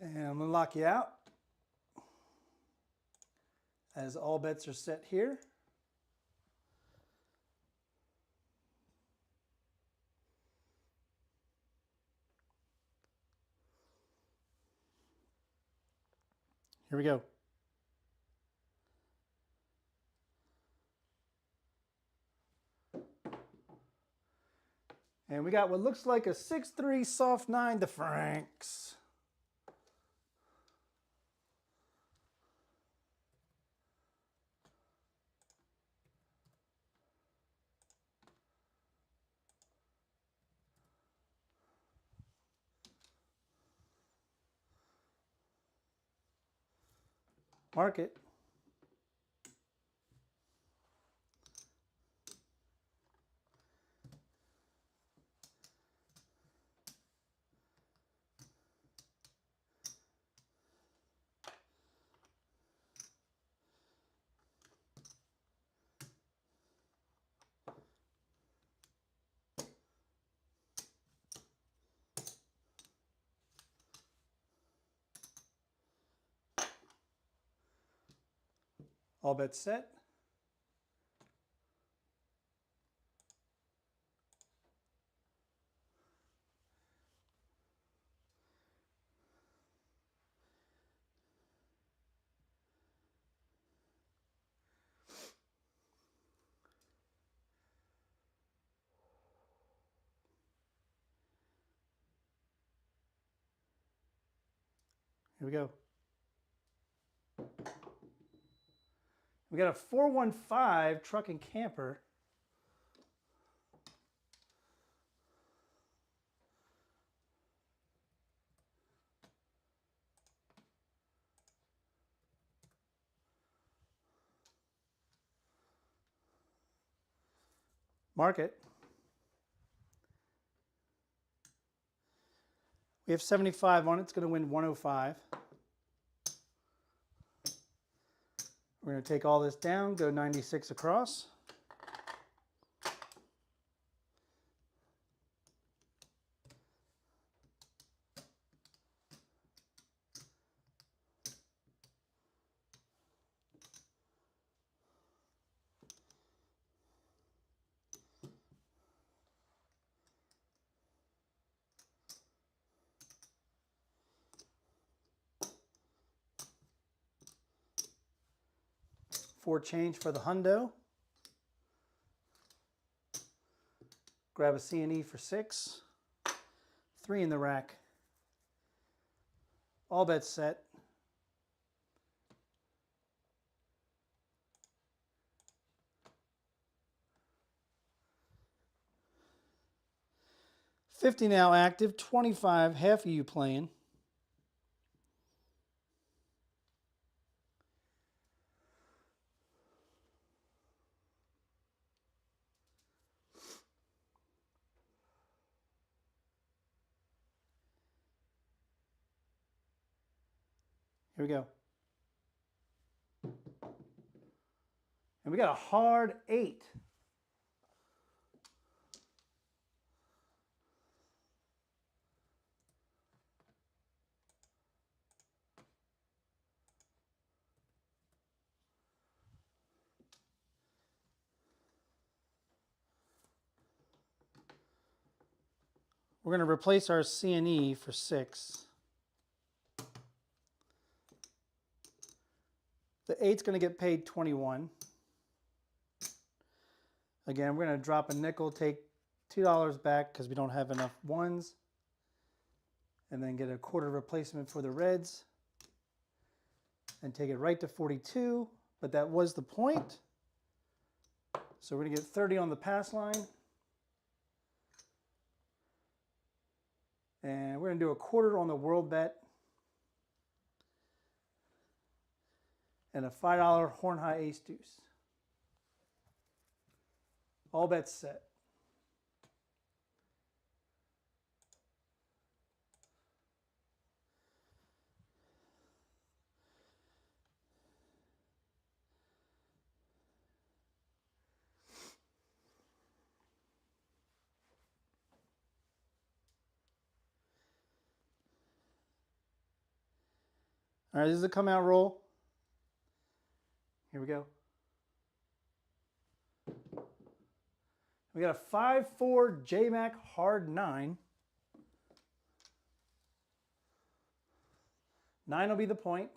And I'm going to lock you out as all bets are set here. Here we go. And we got what looks like a 6-3 soft 9 to Franks. Mark it. All bets set. Here we go. We got a 415 truck and camper. Mark it. We have 75 on it. It's going to win 105. We're going to take all this down, go 96 across. Four change for the hundo. Grab a C&E for 6. 3 in the rack. All bets set. $50 now active, 25, half of you playing. Here we go. And we got a hard 8. We're going to replace our C&E for 6. The 8's going to get paid 21. Again, we're going to drop a nickel, take $2 back because we don't have enough ones, and then get a quarter replacement for the reds and take it right to 42, but that was the point. So we're going to get 30 on the pass line. And we're going to do a quarter on the world bet and a $5 horn high ace deuce. All bets set. All right, this is a come out roll. Here we go. We got a 5-4 JMac hard 9. 9 will be the point.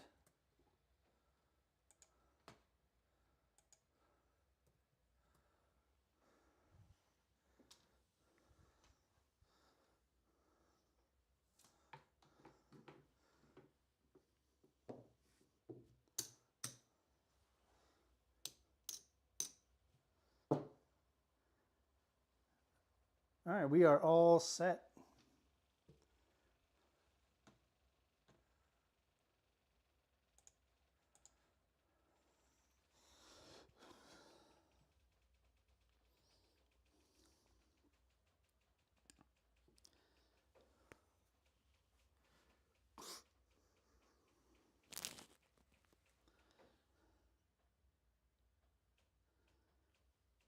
All right, we are all set.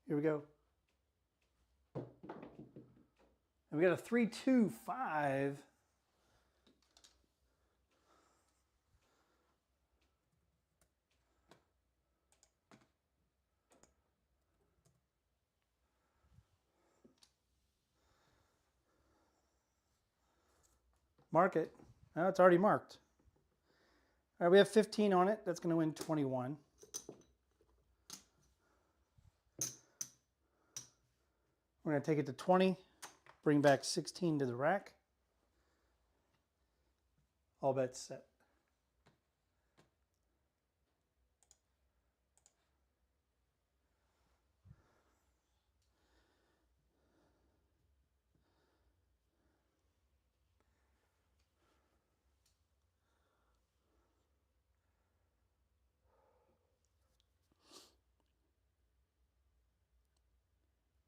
Here we go. And we got a 3-2-5. Mark it. Oh, it's already marked. All right, we have 15 on it. That's going to win 21. We're going to take it to 20. Bring back 16 to the rack. All bets set.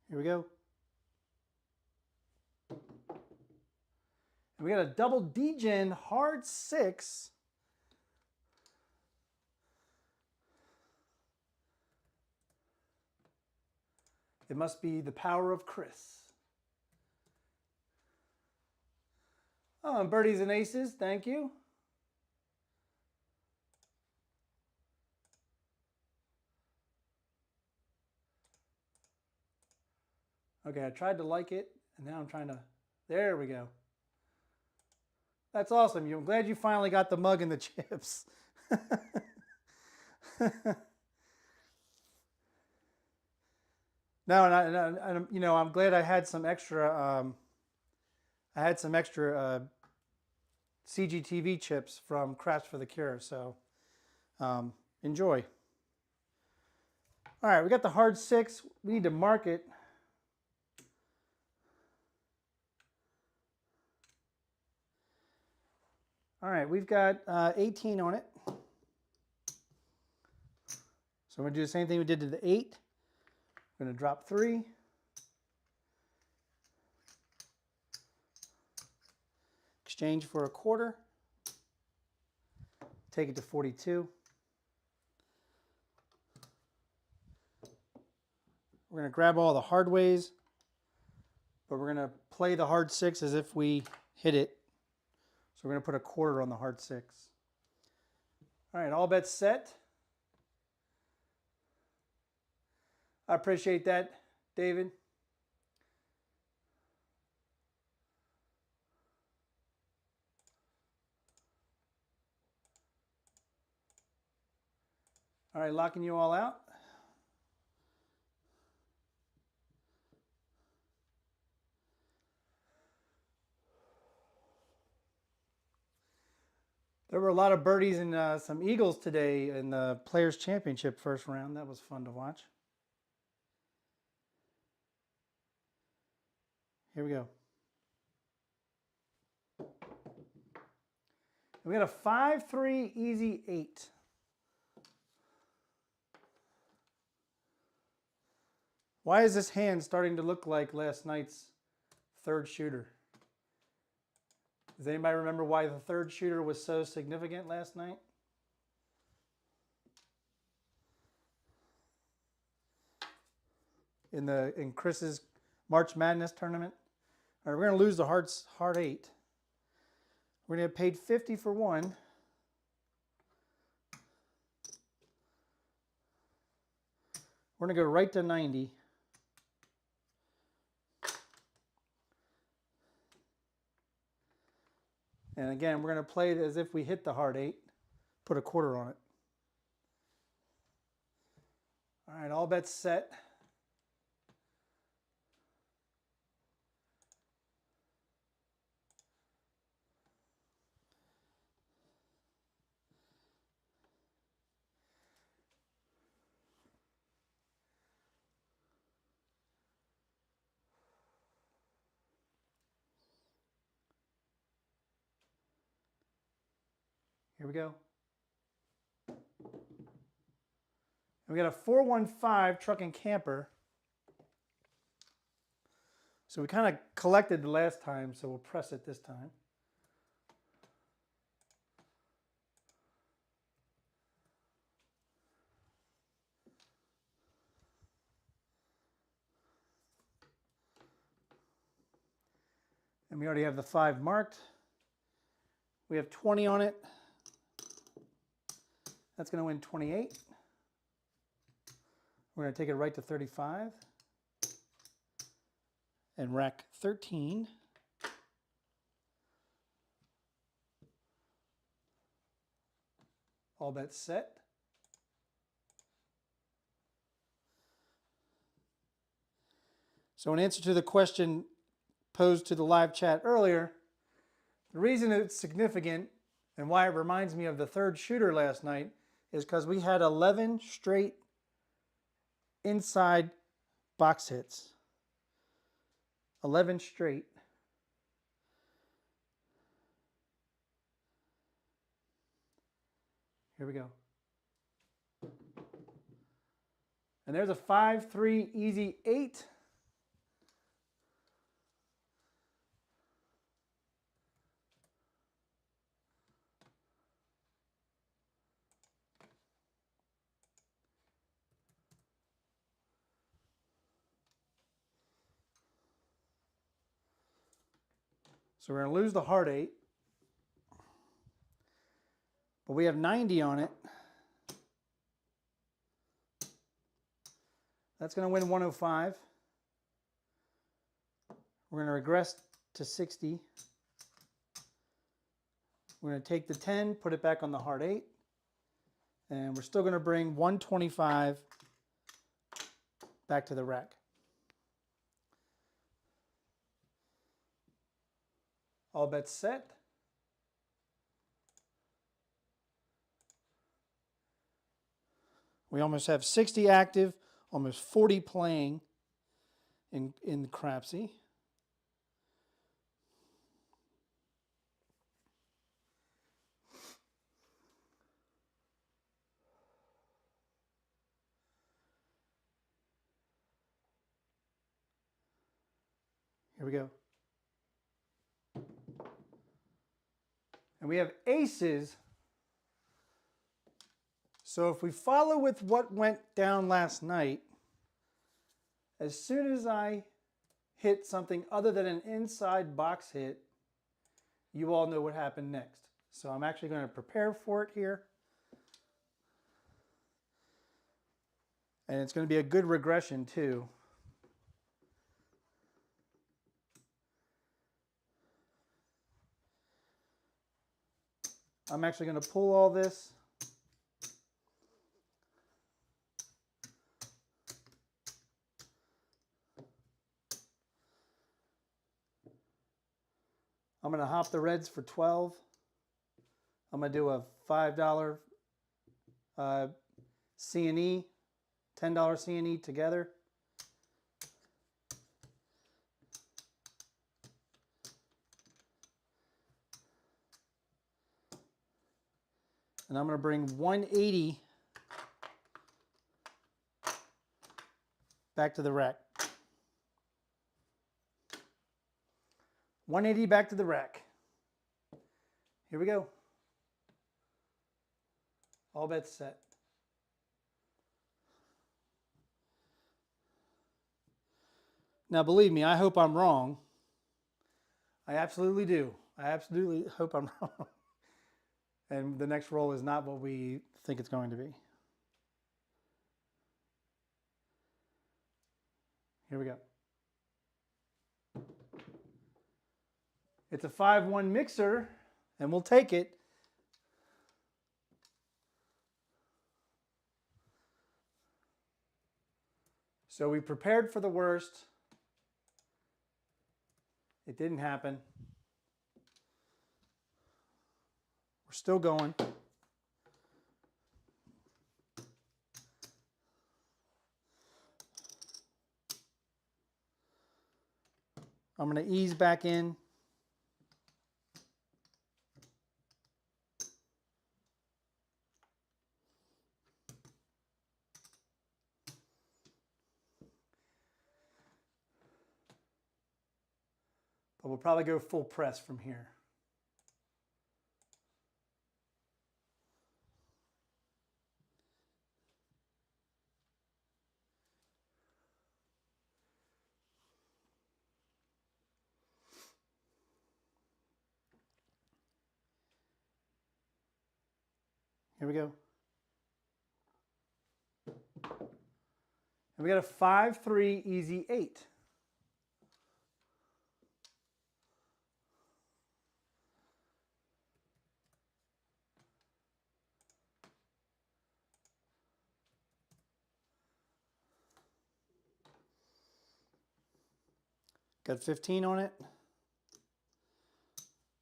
Here we go. And we got a double D-Gen hard 6. It must be the power of Chris. Oh, and birdies and aces, thank you. Okay, I tried to like it, and now I'm trying to, there we go. That's awesome. I'm glad you finally got the mug and the chips. No, and you know, I'm glad I had some extra. CGTV chips from Crapsee for the Cure. So enjoy. All right, we got the hard 6. We need to mark it. All right, we've got 18 on it. So we're going to do the same thing we did to the 8. We're going to drop 3. Exchange for a quarter. Take it to 42. We're going to grab all the hard ways, but we're going to play the hard 6 as if we hit it. So we're going to put a quarter on the hard 6. All right, all bets set. I appreciate that, David. All right, locking you all out. There were a lot of birdies and some eagles today in the Players' Championship first round. That was fun to watch. Here we go. We got a 5-3 easy 8. Why is this hand starting to look like last night's third shooter? Does anybody remember why the third shooter was so significant last night? In Chris's March Madness tournament? All right, we're going to lose the hard 8. We're going to get paid 50 for one. We're going to go right to 90. And again, we're going to play it as if we hit the hard 8. Put a quarter on it. All right, all bets set. Here we go. And we got a 415 truck and camper. So we kind of collected the last time, so we'll press it this time. And we already have the 5 marked. We have 20 on it. That's going to win 28. We're going to take it right to 35. And rack 13. All bets set. So in answer to the question posed to the live chat earlier, the reason it's significant and why it reminds me of the third shooter last night is because we had 11 straight inside box hits. 11 straight. Here we go. And there's a 5-3 easy 8. So we're going to lose the hard 8. But we have 90 on it. That's going to win 105. We're going to regress to 60. We're going to take the 10, put it back on the hard 8. And we're still going to bring 125 back to the rack. All bets set. We almost have 60 active, almost 40 playing in Crapsee. Here we go. And we have aces. So if we follow with what went down last night, as soon as I hit something other than an inside box hit, you all know what happened next. So I'm actually going to prepare for it here. And it's going to be a good regression too. I'm actually going to pull all this I'm going to hop the reds for 12. I'm going to do a $5 C&E, $10 C&E together. And I'm going to bring 180 back to the rack. 180 back to the rack. Here we go. All bets set. Now, believe me, I hope I'm wrong. I absolutely do. I absolutely hope I'm wrong. And the next roll is not what we think it's going to be. Here we go. It's a 5-1 mixer, and we'll take it. So we prepared for the worst. It didn't happen. We're still going. I'm going to ease back in. But we'll probably go full press from here. Here we go. And we got a 5-3 easy 8. Got 15 on it.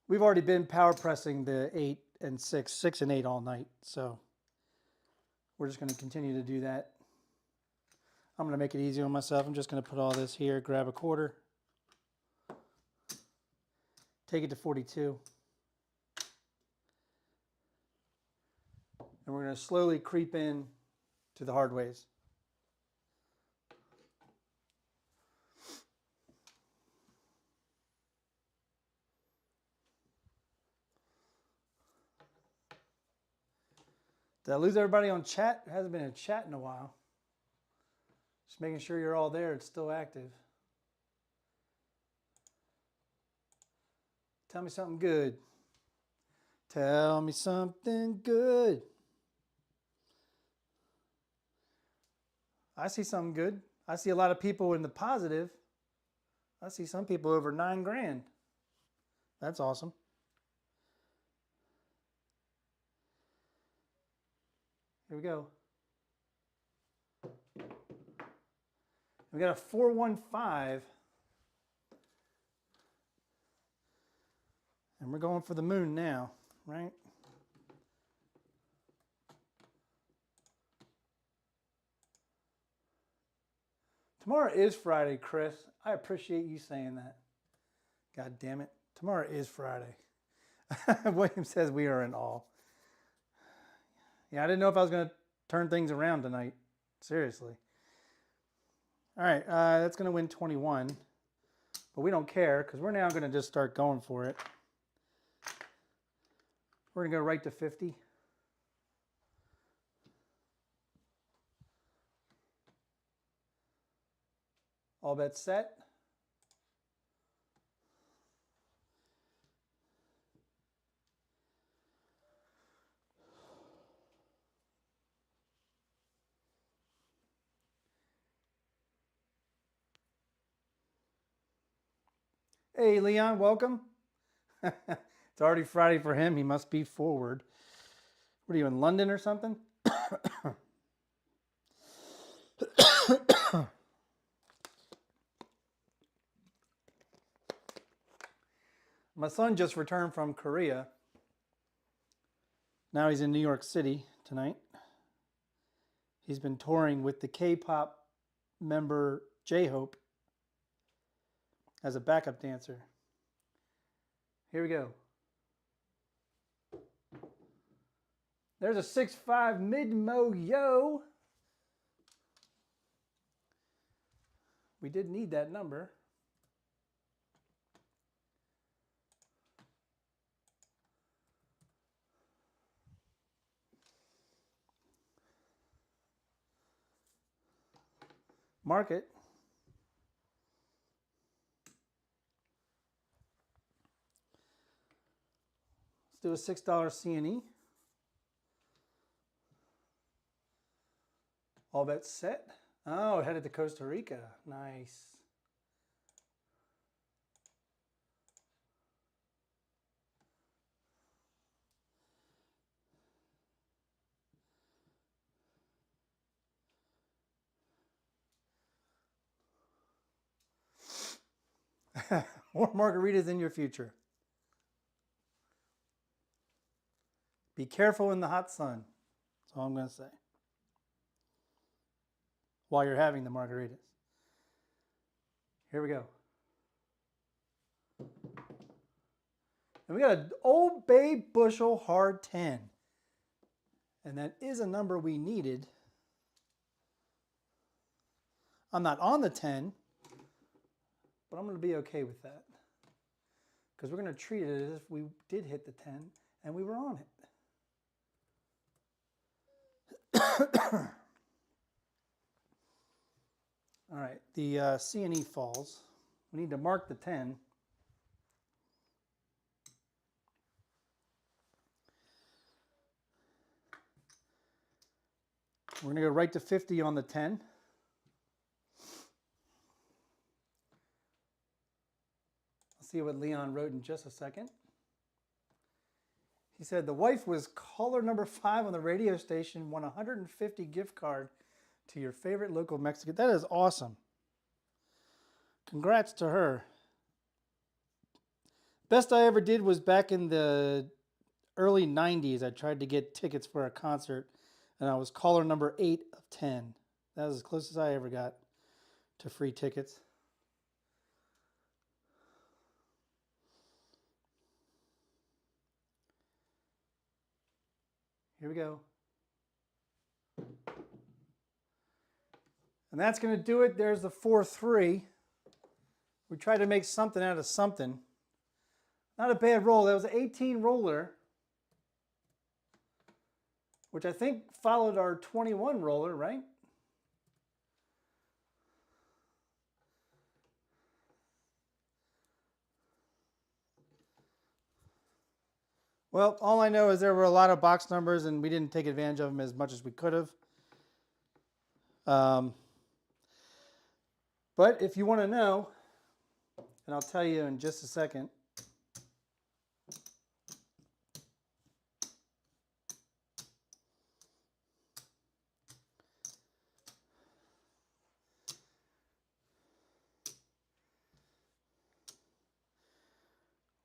We've already been power pressing the 8 and 6, 6 and 8 all night, so we're just going to continue to do that. I'm going to make it easy on myself. I'm just going to put all this here, grab a quarter, take it to 42. And we're going to slowly creep in to the hard ways. Did I lose everybody on chat? It hasn't been in chat in a while. Just making sure you're all there. It's still active. Tell me something good. Tell me something good. I see something good. I see a lot of people in the positive. I see some people over 9 grand. That's awesome. Here we go. We got a 415. And we're going for the moon now, right? Tomorrow is Friday, Chris. I appreciate you saying that. God damn it. Tomorrow is Friday. William says we are in awe. Yeah, I didn't know if I was going to turn things around tonight. Seriously. All right, that's going to win 21. But we don't care because we're now going to just start going for it. We're going to go right to 50. All bets set. Hey, Leon, welcome. It's already Friday for him. He must be forward. What are you, in London or something? My son just returned from Korea. Now he's in New York City tonight. He's been touring with the K-pop member J-Hope as a backup dancer. Here we go. There's a 6'5" mid-mo yo. We did need that number. Mark it. Let's do a $6 C&E. All bets set. Oh, headed to Costa Rica. Nice. More margaritas in your future. Be careful in the hot sun. That's all I'm going to say. While you're having the margaritas. Here we go. And we got an Old Bay bushel hard 10. And that is a number we needed. I'm not on the 10, but I'm going to be okay with that. Because we're going to treat it as if we did hit the 10 and we were on it. All right, the C&E falls. We need to mark the 10. We're going to go right to 50 on the 10. I'll see what Leon wrote in just a second. He said, the wife was caller number 5 on the radio station, won a $150 gift card to your favorite local Mexican. That is awesome. Congrats to her. Best I ever did was back in the early 90s. I tried to get tickets for a concert, and I was caller number 8 of 10. That was as close as I ever got to free tickets. Here we go. And that's going to do it. There's the 4-3. We tried to make something out of something. Not a bad roll. That was an 18 roller, which I think followed our 21 roller, right? Well, all I know is there were a lot of box numbers and we didn't take advantage of them as much as we could have. But if you want to know, and I'll tell you in just a second.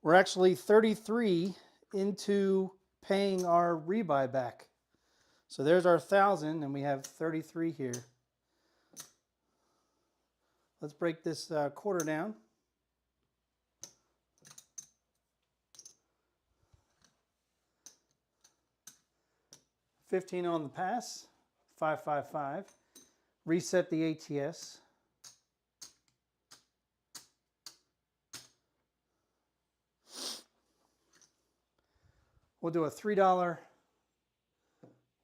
We're actually 33 into paying our rebuy back. So there's our 1,000 and we have 33 here. Let's break this quarter down. $15 on the pass, 555. Reset the ATS. We'll do a $3.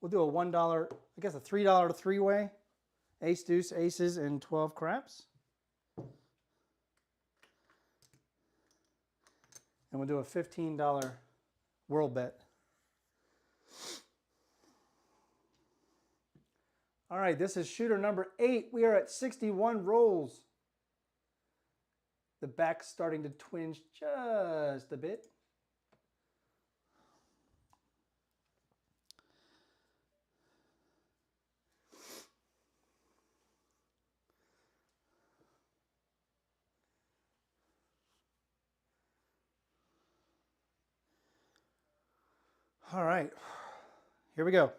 We'll do a $1, I guess a $3 three-way. Ace, deuce, aces, and 12 craps. And we'll do a $15 world bet. All right, this is shooter number 8. We are at 61 rolls. The back's starting to twinge just a bit. All right, here we go.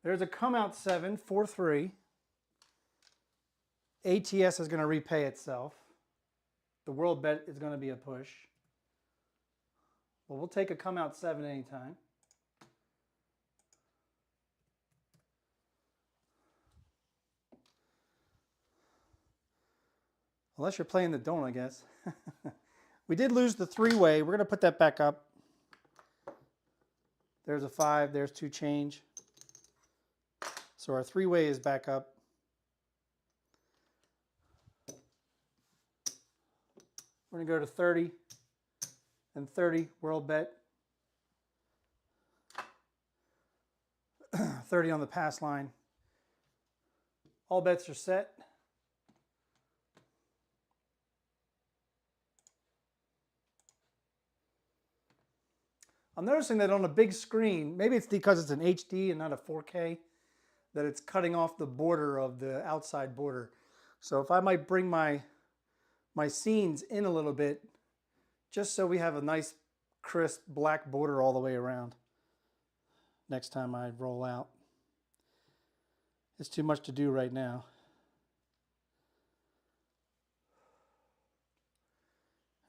There's a come out 7, 4-3. ATS is going to repay itself. The world bet is going to be a push. Well, we'll take a come out 7 anytime. Unless you're playing the don't, I guess. We did lose the 3-way. We're going to put that back up. There's a 5. There's 2 change. So our 3-way is back up. We're going to go to 30 and 30 world bet. 30 on the pass line. All bets are set. I'm noticing that on a big screen, maybe it's because it's an HD and not a 4K, that it's cutting off the border of the outside border. So if I might bring my scenes in a little bit, just so we have a nice crisp black border all the way around next time I roll out. It's too much to do right now.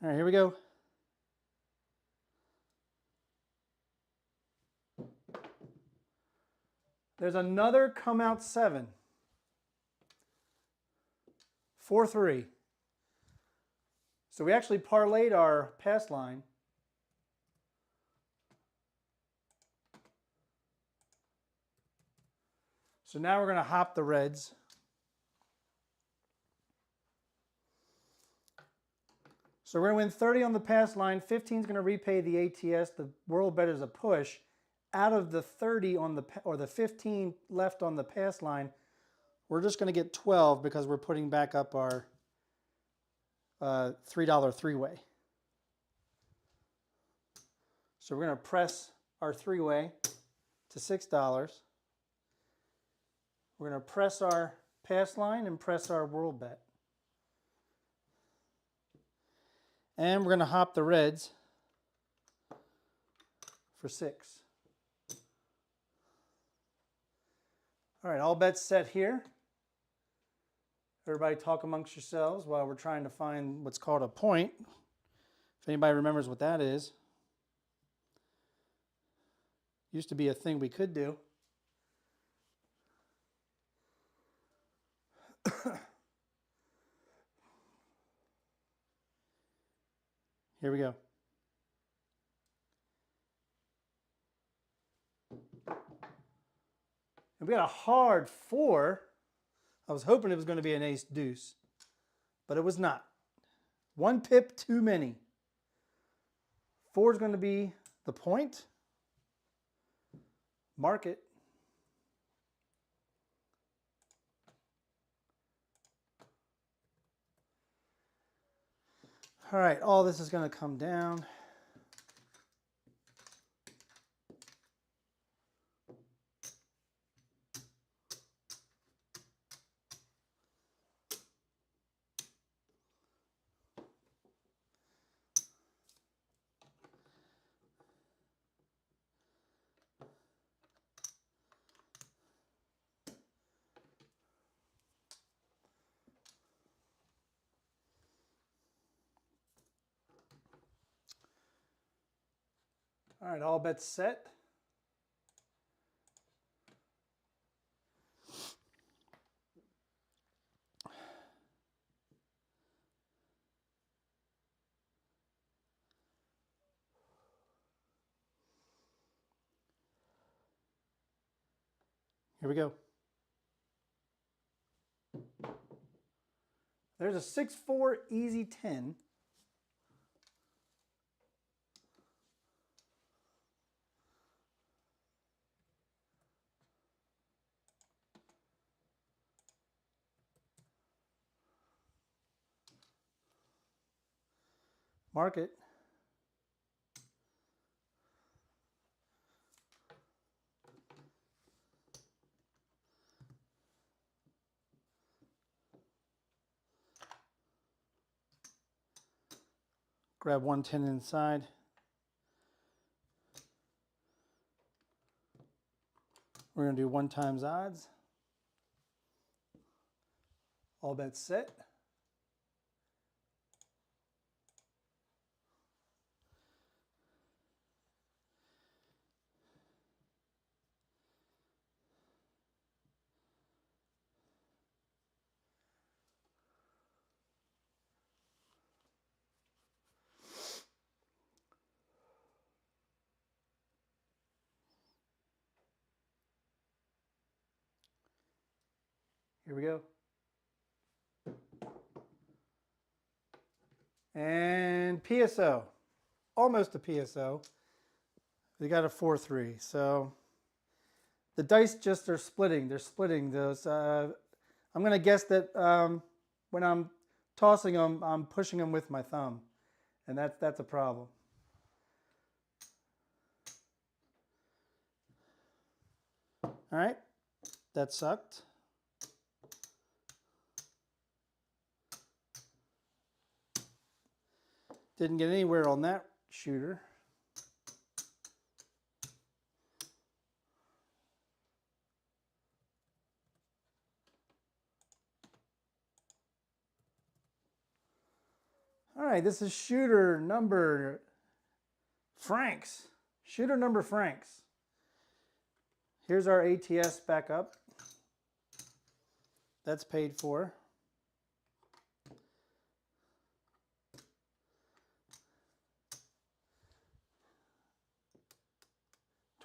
All right, here we go. There's another come out 7. 4-3. So we actually parlayed our pass line. So now we're going to hop the reds. So we're going to win 30 on the pass line. 15 is going to repay the ATS. The world bet is a push. Out of the 30 on the, or the 15 left on the pass line, we're just going to get 12 because we're putting back up our $3 3-way. So we're going to press our 3-way to $6. We're going to press our pass line and press our world bet. And we're going to hop the reds for 6. All right, all bets set here. Everybody talk amongst yourselves while we're trying to find what's called a point. If anybody remembers what that is. Used to be a thing we could do. Here we go. And we got a hard 4. I was hoping it was going to be an ace deuce, but it was not. 1 pip too many. 4 is going to be the point. Mark it. All right, all this is going to come down. All right, all bets set. Here we go. There's a 6-4 easy 10. Mark it. grab 110 inside. We're going to do 1 times odds. All bets set. Here we go. And PSO, almost a PSO. They got a 4-3. So the dice just are splitting. They're splitting those. I'm going to guess that when I'm tossing them, I'm pushing them with my thumb. And that's a problem. All right, that sucked. Didn't get anywhere on that shooter. All right, this is shooter number Franks. Shooter number Franks. Here's our ATS backup. That's paid for.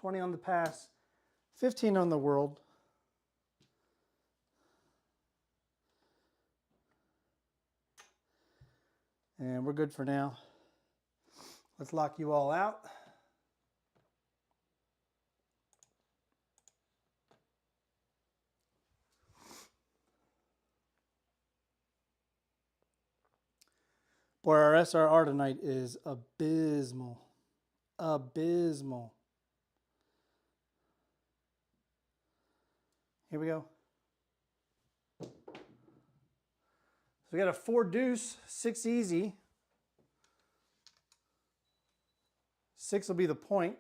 $20 on the pass, $15 on the world. And we're good for now. Let's lock you all out. Boy, our SRR tonight is abysmal. Abysmal. Here we go. So we got a 4 deuce, 6 easy. 6 will be the point.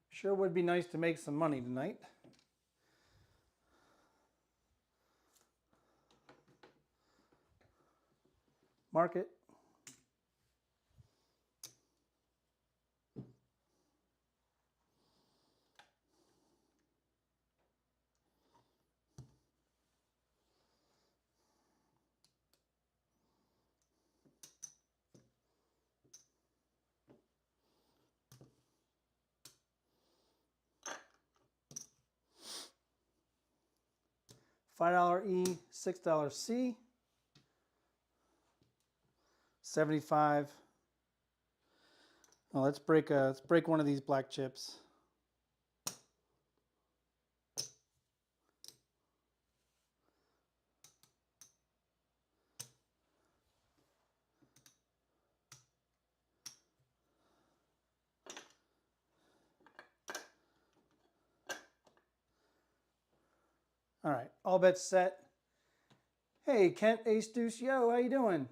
Sure would be nice to make some money tonight. Mark it. $5 E, $6 C, 75. Well, let's break one of these black chips. All right, all bets set. Hey, Kent, Ace Deuce, yo, how you doing?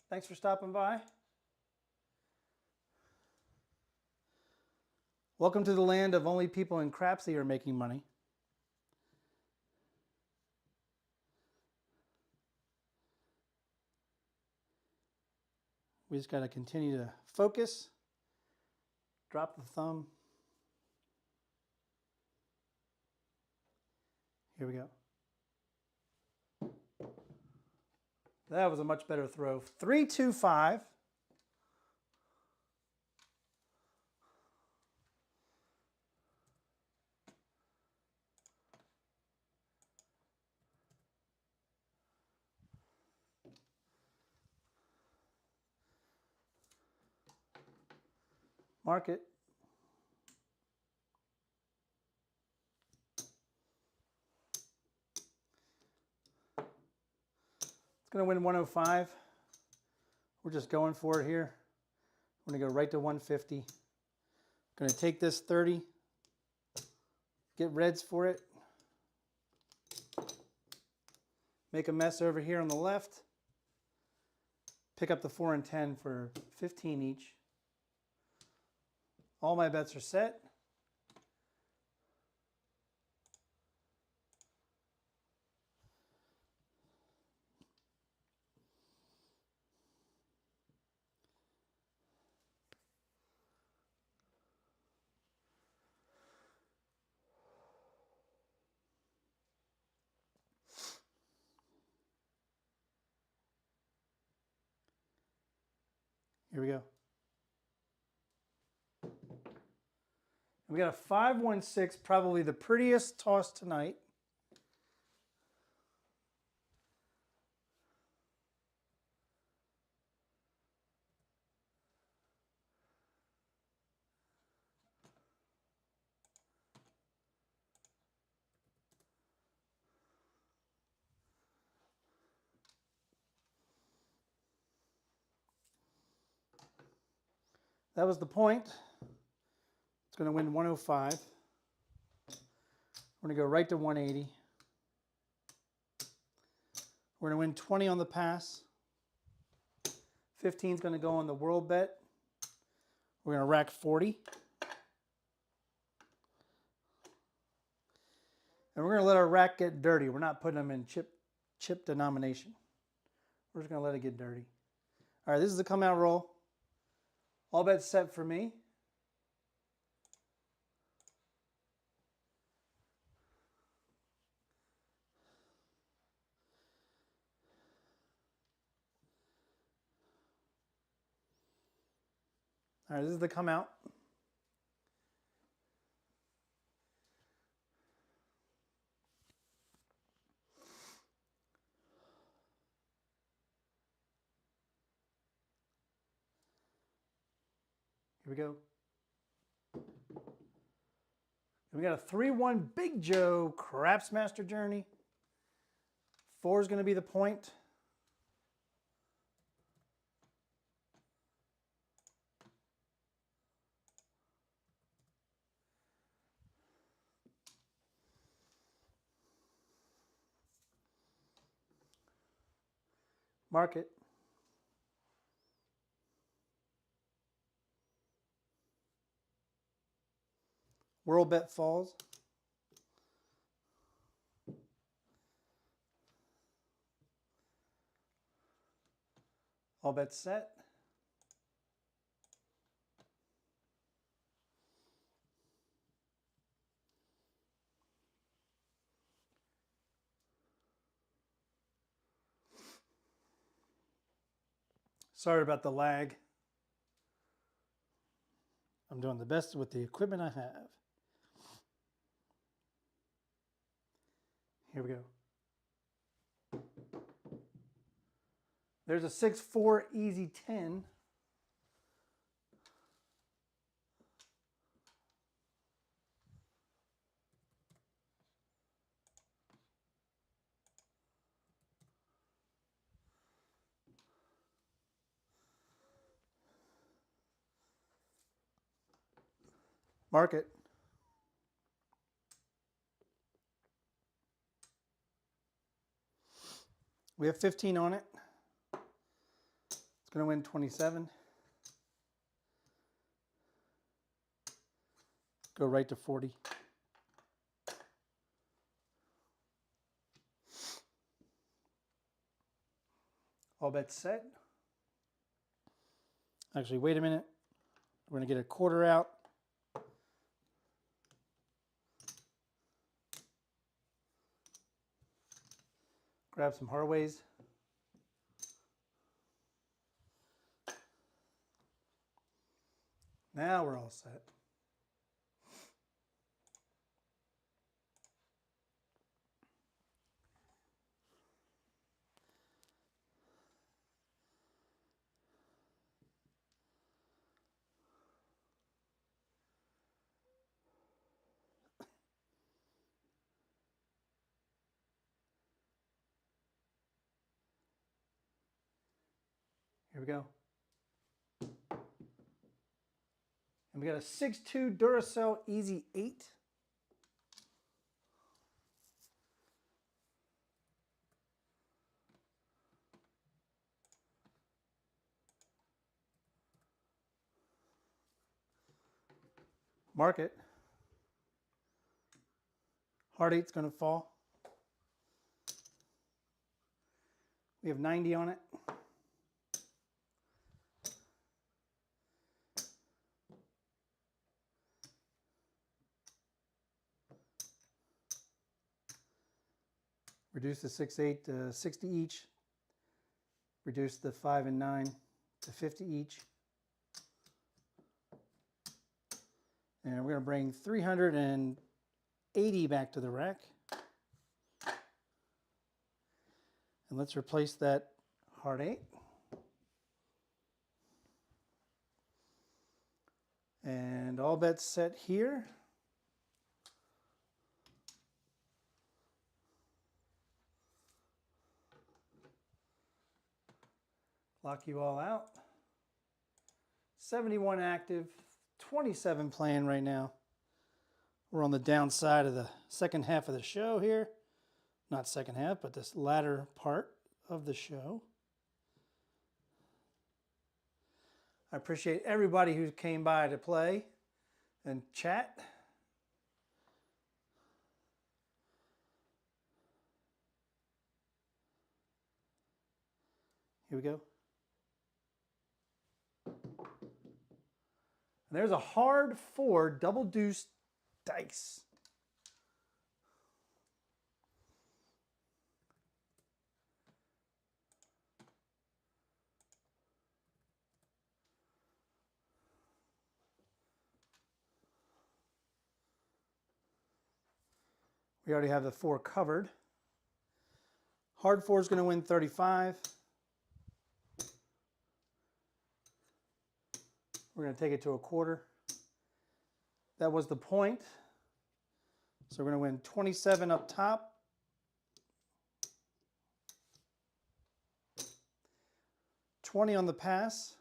Thanks for stopping by. Welcome to the land of only people in Crapsee are making money. We just got to continue to focus. Drop the thumb. Here we go. That was a much better throw. 3-2-5. Mark it. It's going to win 105. We're just going for it here. We're going to go right to 150. Going to take this 30. Get reds for it. make a mess over here on the left, pick up the 4 and 10 for 15 each. All my bets are set. Here we go. We got a 5-1-6, probably the prettiest toss tonight. That was the point. It's going to win 105. We're going to go right to 180. We're going to win 20 on the pass. 15 is going to go on the world bet. We're going to rack 40. And we're going to let our rack get dirty. We're not putting them in chip denomination. We're just going to let it get dirty. All right, this is the come out roll. All bets set for me. All right, this is the come out. Here we go. And we got a 3-1 Big Joe Craps Master Journey. 4 is going to be the point. Mark it. World bet falls. All bets set. Sorry about the lag. I'm doing the best with the equipment I have. Here we go. There's a 6-4 easy 10. Mark it. We have 15 on it. It's going to win 27. Go right to 40. All bets set. Actually, wait a minute. We're going to get a quarter out. Grab some Harways. Now we're all set. Here we go. And we got a 6-2 Duracell Easy 8. Mark it. Heart 8's going to fall. We have 90 on it. Reduce the 6-8 to 60 each. Reduce the 5 and 9 to 50 each. And we're going to bring 380 back to the rack. And let's replace that heart 8. And all bets set here. Lock you all out. 71 active, 27 playing right now. We're on the downside of the second half of the show here. Not second half, but this latter part of the show. I appreciate everybody who came by to play and chat. Here we go. And there's a hard 4 double deuce dice. We already have the 4 covered. Hard 4 is going to win 35. We're going to take it to a quarter. That was the point. So we're going to win 27 up top. $20 on the pass.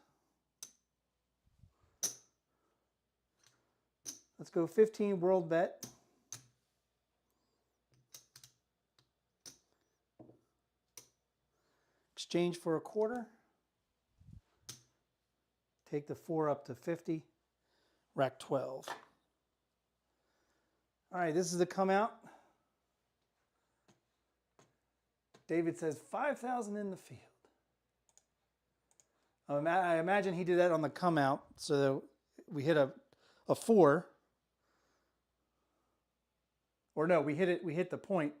Let's go 15 world bet. Exchange for a quarter. Take the 4 up to 50. Rack 12. All right, this is the come out. David says 5,000 in the field. I imagine he did that on the come out, so we hit a 4. Or no, we hit the point,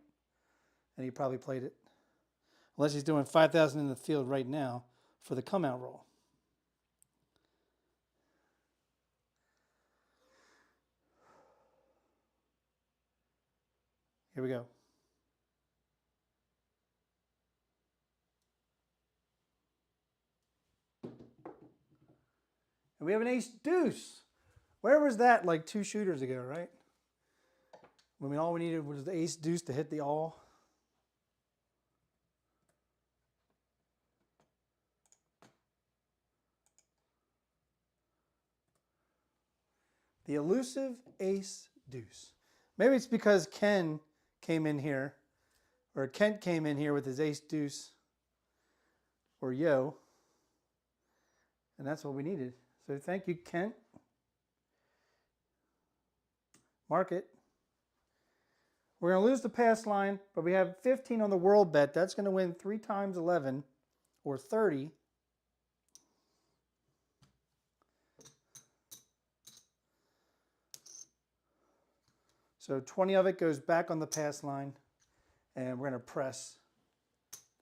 and he probably played it. Unless he's doing 5,000 in the field right now for the come out roll. Here we go. And we have an ace deuce. Where was that like 2 shooters ago, right? I mean, all we needed was the ace deuce to hit the all. The elusive ace deuce. Maybe it's because Ken came in here, or Kent came in here with his ace deuce, or yo, and that's what we needed. So thank you, Kent. Mark it. We're going to lose the pass line, but we have 15 on the world bet. That's going to win 3 times 11, or 30. So 20 of it goes back on the pass line, and we're going to press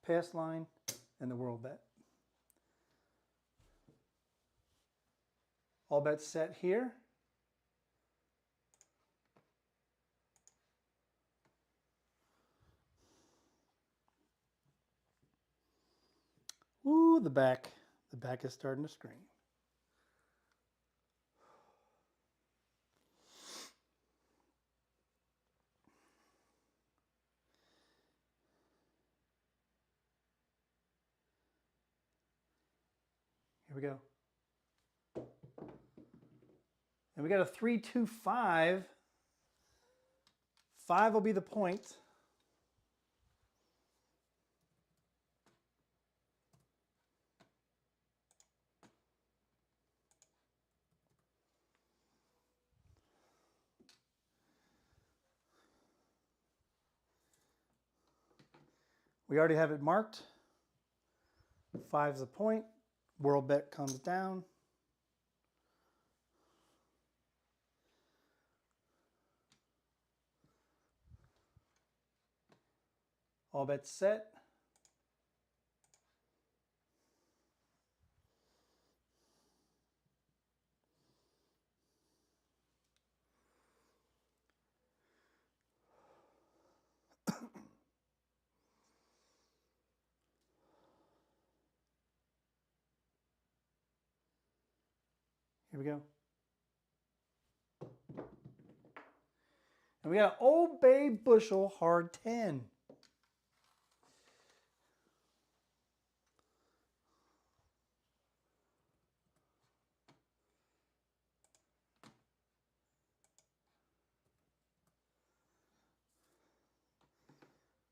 pass line and the world bet. All bets set here. Ooh, the back is starting to scream. Here we go. And we got a 3-2-5. 5 will be the point. We already have it marked. 5's the point. World bet comes down. All bets set. Here we go. And we got an Old Bay bushel hard 10.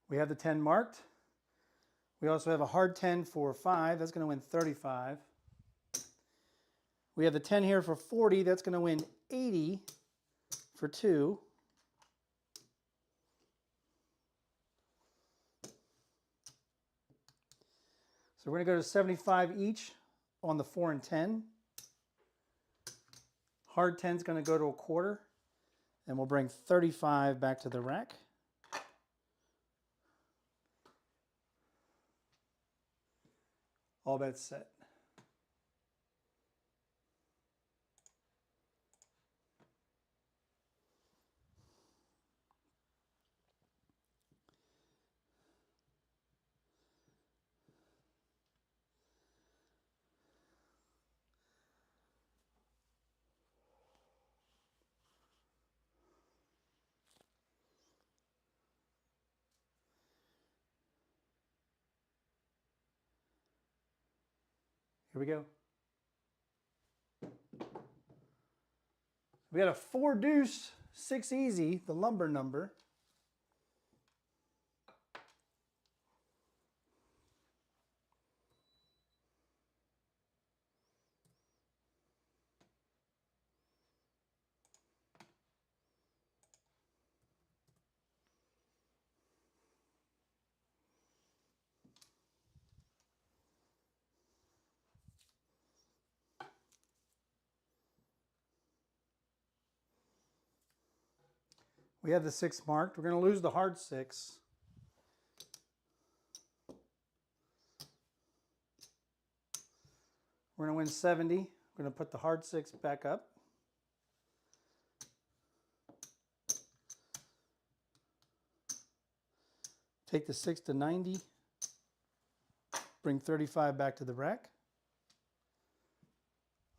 We have the 10 marked. We also have a hard 10 for 5. That's going to win 35. We have the 10 here for 40. That's going to win 80 for 2. So we're going to go to 75 each on the 4 and 10. Hard 10 is going to go to a quarter. And we'll bring 35 back to the rack. All bets set. Here we go. We got a 4 deuce, 6 easy, the lumber number. We have the 6 marked. We're going to lose the hard 6. We're going to win 70. We're going to put the hard 6 back up. Take the 6 to 90. Bring 35 back to the rack.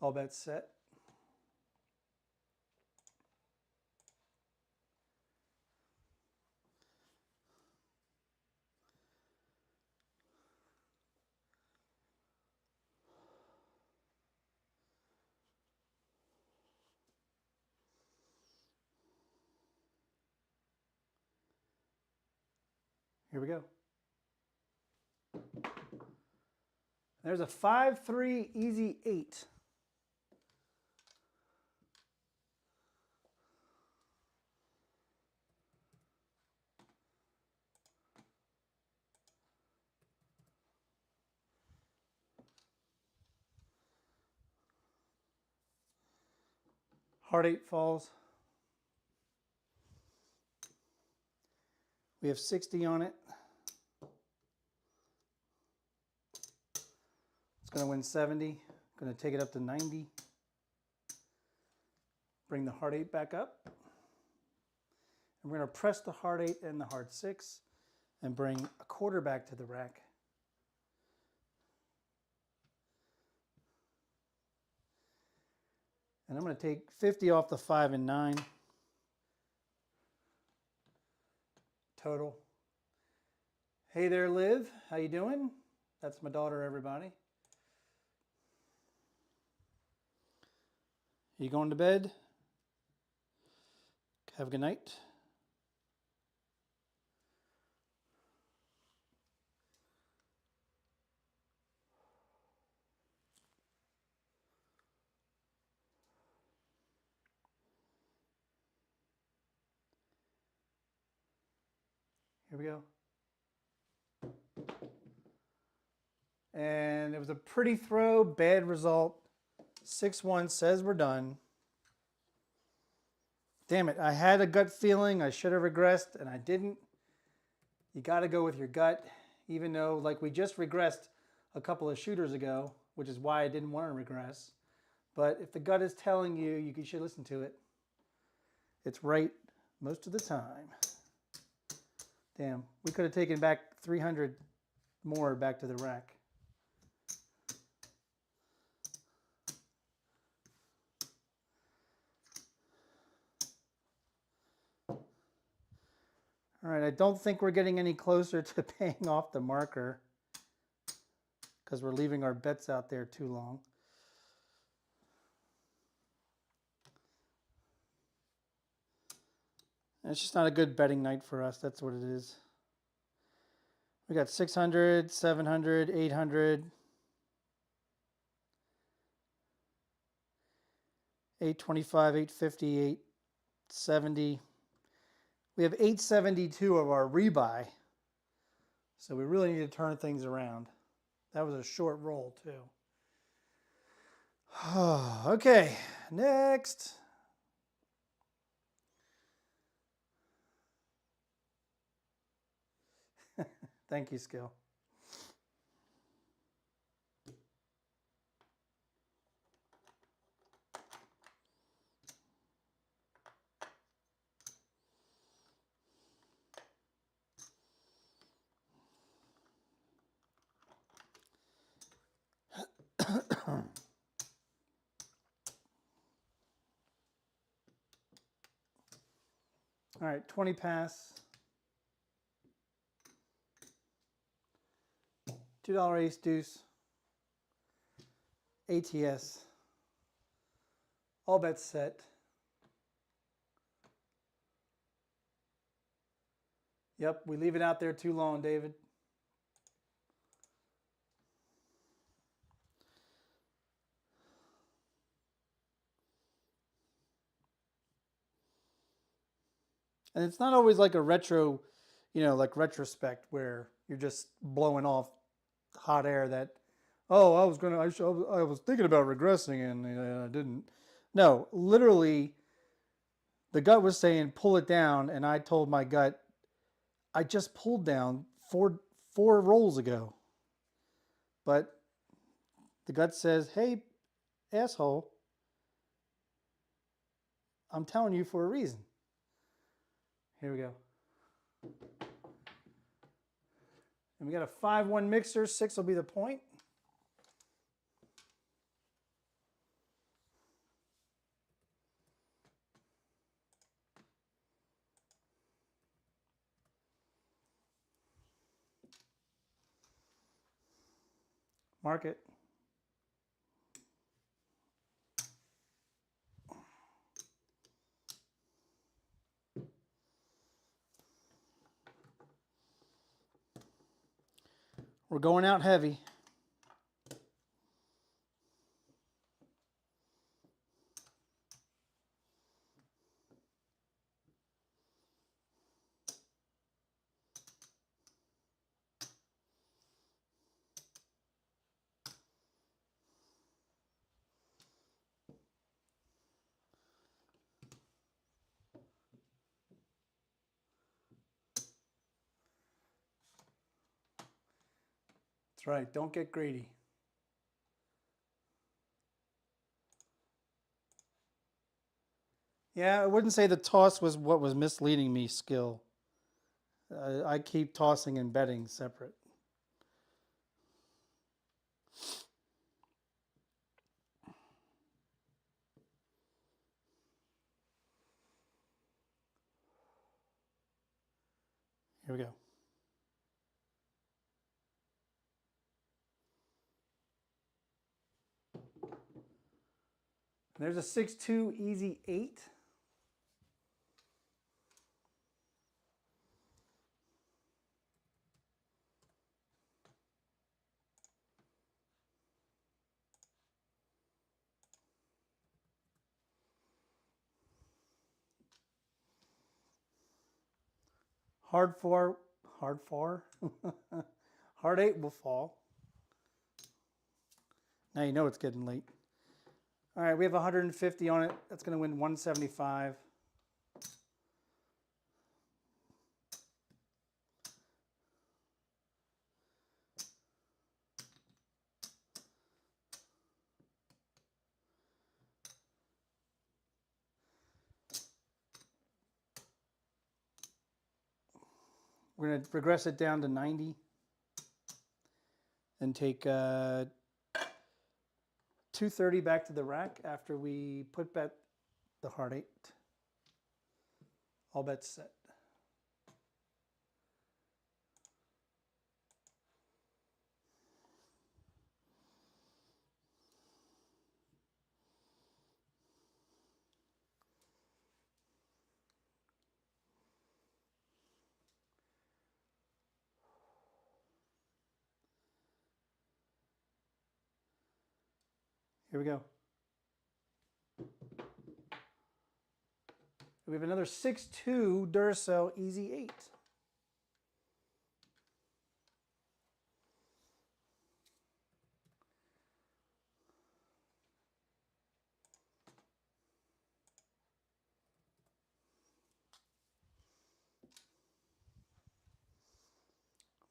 All bets set. Here we go. There's a 5-3 easy 8. Hard 8 falls. We have 60 on it. It's going to win 70. Going to take it up to 90. Bring the hard 8 back up. And we're going to press the hard 8 and the hard 6 and bring a quarter back to the rack. And I'm going to take 50 off the 5 and 9. Total. Hey there, Liv. How you doing? That's my daughter, everybody. You going to bed? Have a good night. Here we go. And it was a pretty throw, bad result. 6-1 says we're done. Damn it, I had a gut feeling I should have regressed, and I didn't. You got to go with your gut, even though, like, we just regressed a couple of shooters ago, which is why I didn't want to regress. But if the gut is telling you, you should listen to it. It's right most of the time. Damn, we could have taken back 300 more back to the rack. All right, I don't think we're getting any closer to paying off the marker because we're leaving our bets out there too long. And it's just not a good betting night for us. That's what it is. We got 600, 700, 800, 825, 850, 870. We have 872 of our rebuy. So we really need to turn things around. That was a short roll too. Okay, next. Thank you, Skill. All right, 20 pass. $2 ace deuce. ATS. All bets set. Yep, we leave it out there too long, David. And it's not always like a retro, like retrospect where you're just blowing off hot air that, oh, I was thinking about regressing and I didn't. No, literally, the gut was saying pull it down, and I told my gut, I just pulled down four rolls ago. But the gut says, hey, asshole, I'm telling you for a reason. Here we go. And we got a 5-1 mixer. 6 will be the point. Mark it. We're going out heavy. That's right. Don't get greedy. Yeah, I wouldn't say the toss was what was misleading me, Skill. I keep tossing and betting separate. Here we go. There's a 6-2 easy 8. Hard 8 will fall. Now you know it's getting late. All right, we have 150 on it. That's going to win 175. We're going to regress it down to 90 and take 230 back to the rack after we put bet the hard 8. All bets set. Here we go. We have another 6-2 Duracell Easy 8.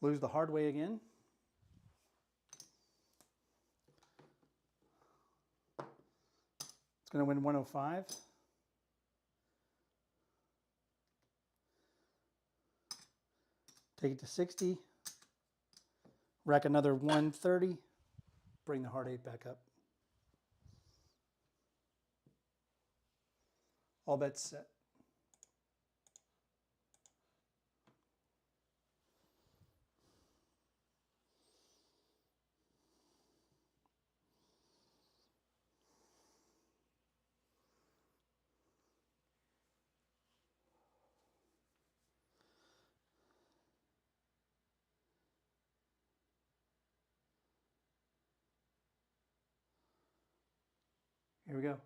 Lose the hard way again. It's going to win 105. Take it to 60. Rack another 130. Bring the hard 8 back up. All bets set. Here we go.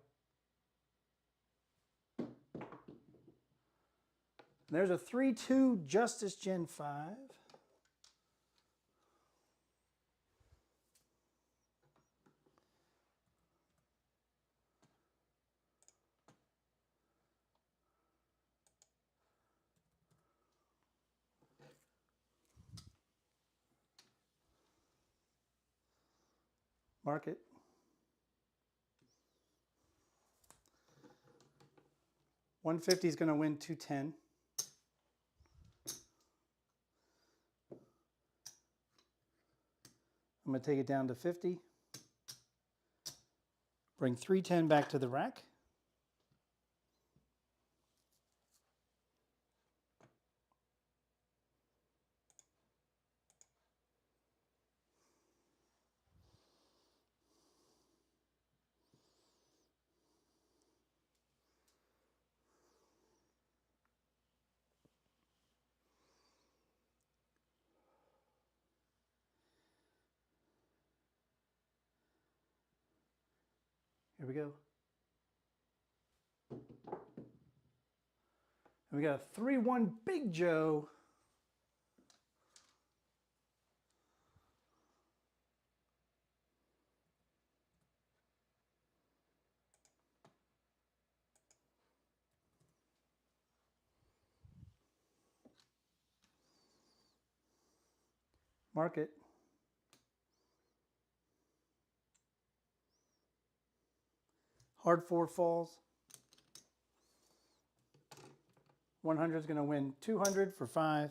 There's a 3-2 Justice Gen 5. Mark it. $150 is going to win 210. I'm going to take it down to 50. Bring 310 back to the rack. Here we go. And we got a 3-1 Big Joe. Mark it. Hard 4 falls. 100 is going to win 200 for 5.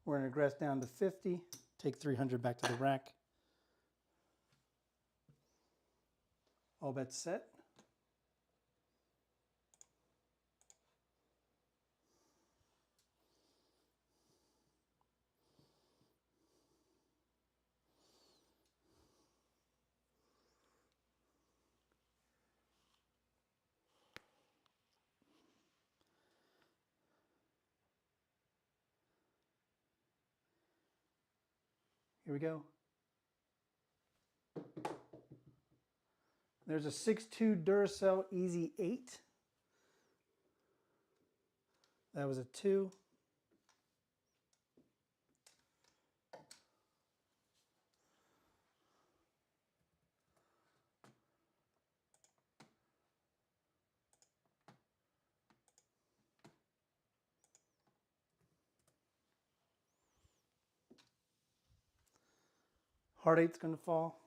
We're going to regress down to 50. Take 300 back to the rack. All bets set. Here we go. There's a 6-2 Duracell Easy 8. That was a 2. Heart 8's going to fall.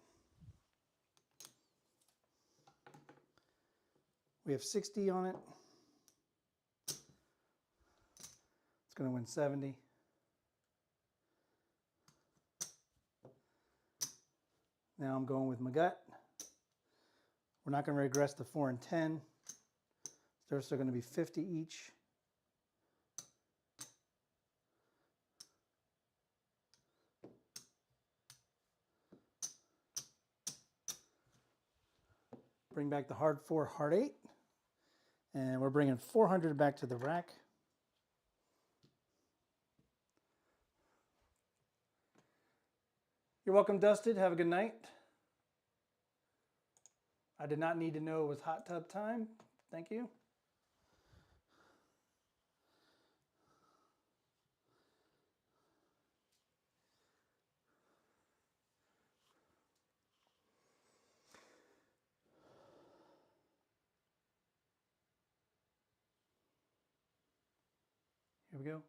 We have 60 on it. It's going to win 70. Now I'm going with my gut. We're not going to regress the 4 and 10. They're still going to be 50 each. Bring back the hard 4, hard 8. And we're bringing 400 back to the rack. You're welcome, Dusted. Have a good night. I did not need to know it was hot tub time. Thank you. Here we go.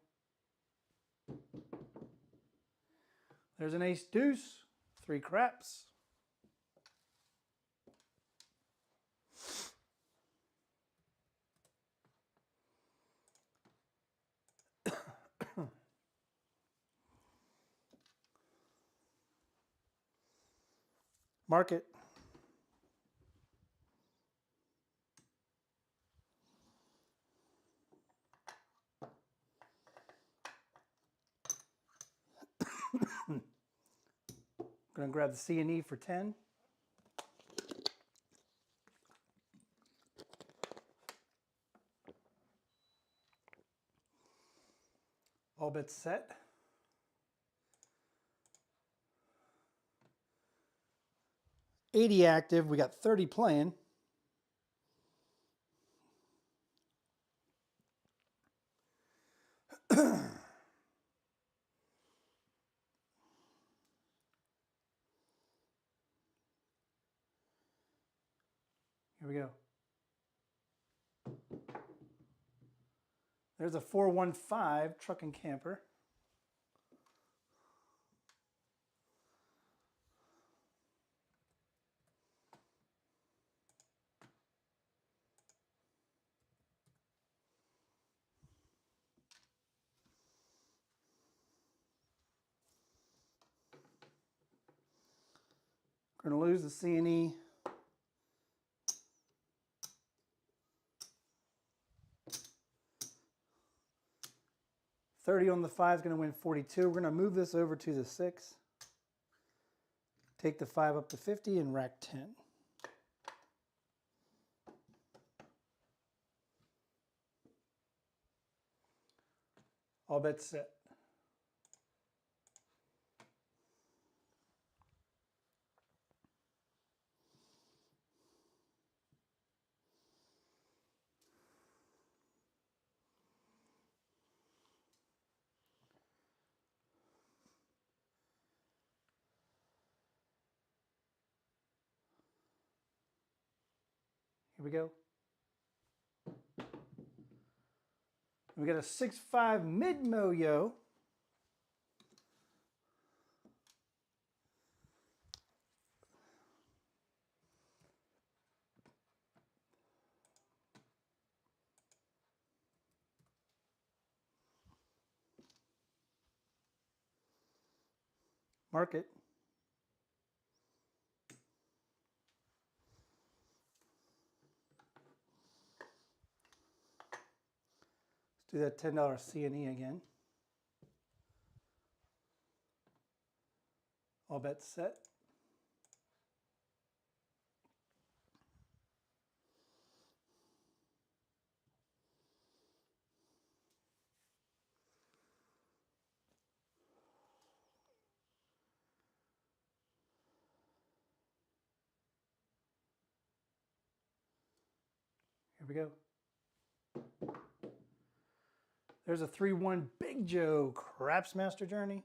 There's an ace deuce, 3 craps. Mark it. I'm going to grab the C and E for 10. All bets set. $80 active. We got 30 playing. Here we go. There's a 415 truck and camper. We're going to lose the C and E. $30 on the 5 is going to win 42. We're going to move this over to the 6. Take the 5 up to 50 and rack 10. All bets set. Here we go. We got a 6-5 mid-mo-yo. Mark it. Let's do that $10 C and E again. All bets set. Here we go. There's a 3-1 Big Joe Craps Master Journey.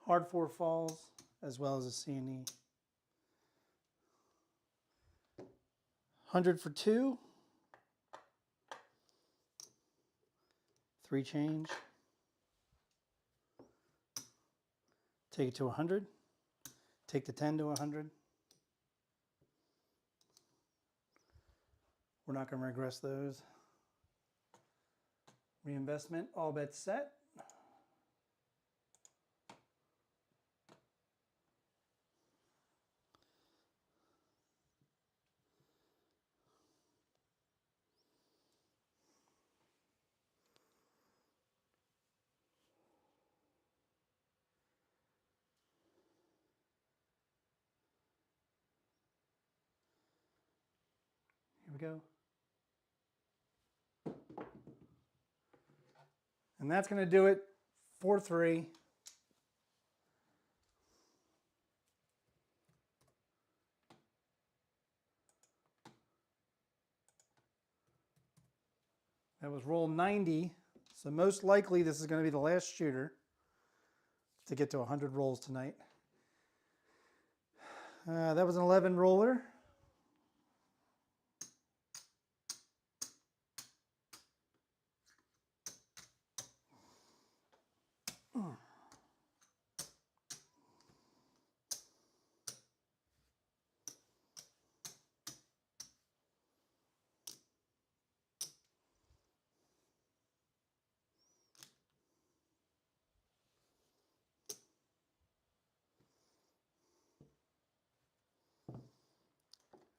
Hard 4 falls, as well as a C&E. 100 for 2. 3 change. Take it to 100. Take the 10 to 100. We're not going to regress those. Reinvestment, all bets set. Here we go. And that's going to do it for 3. That was roll 90. So most likely this is going to be the last shooter to get to 100 rolls tonight. That was an 11 roller.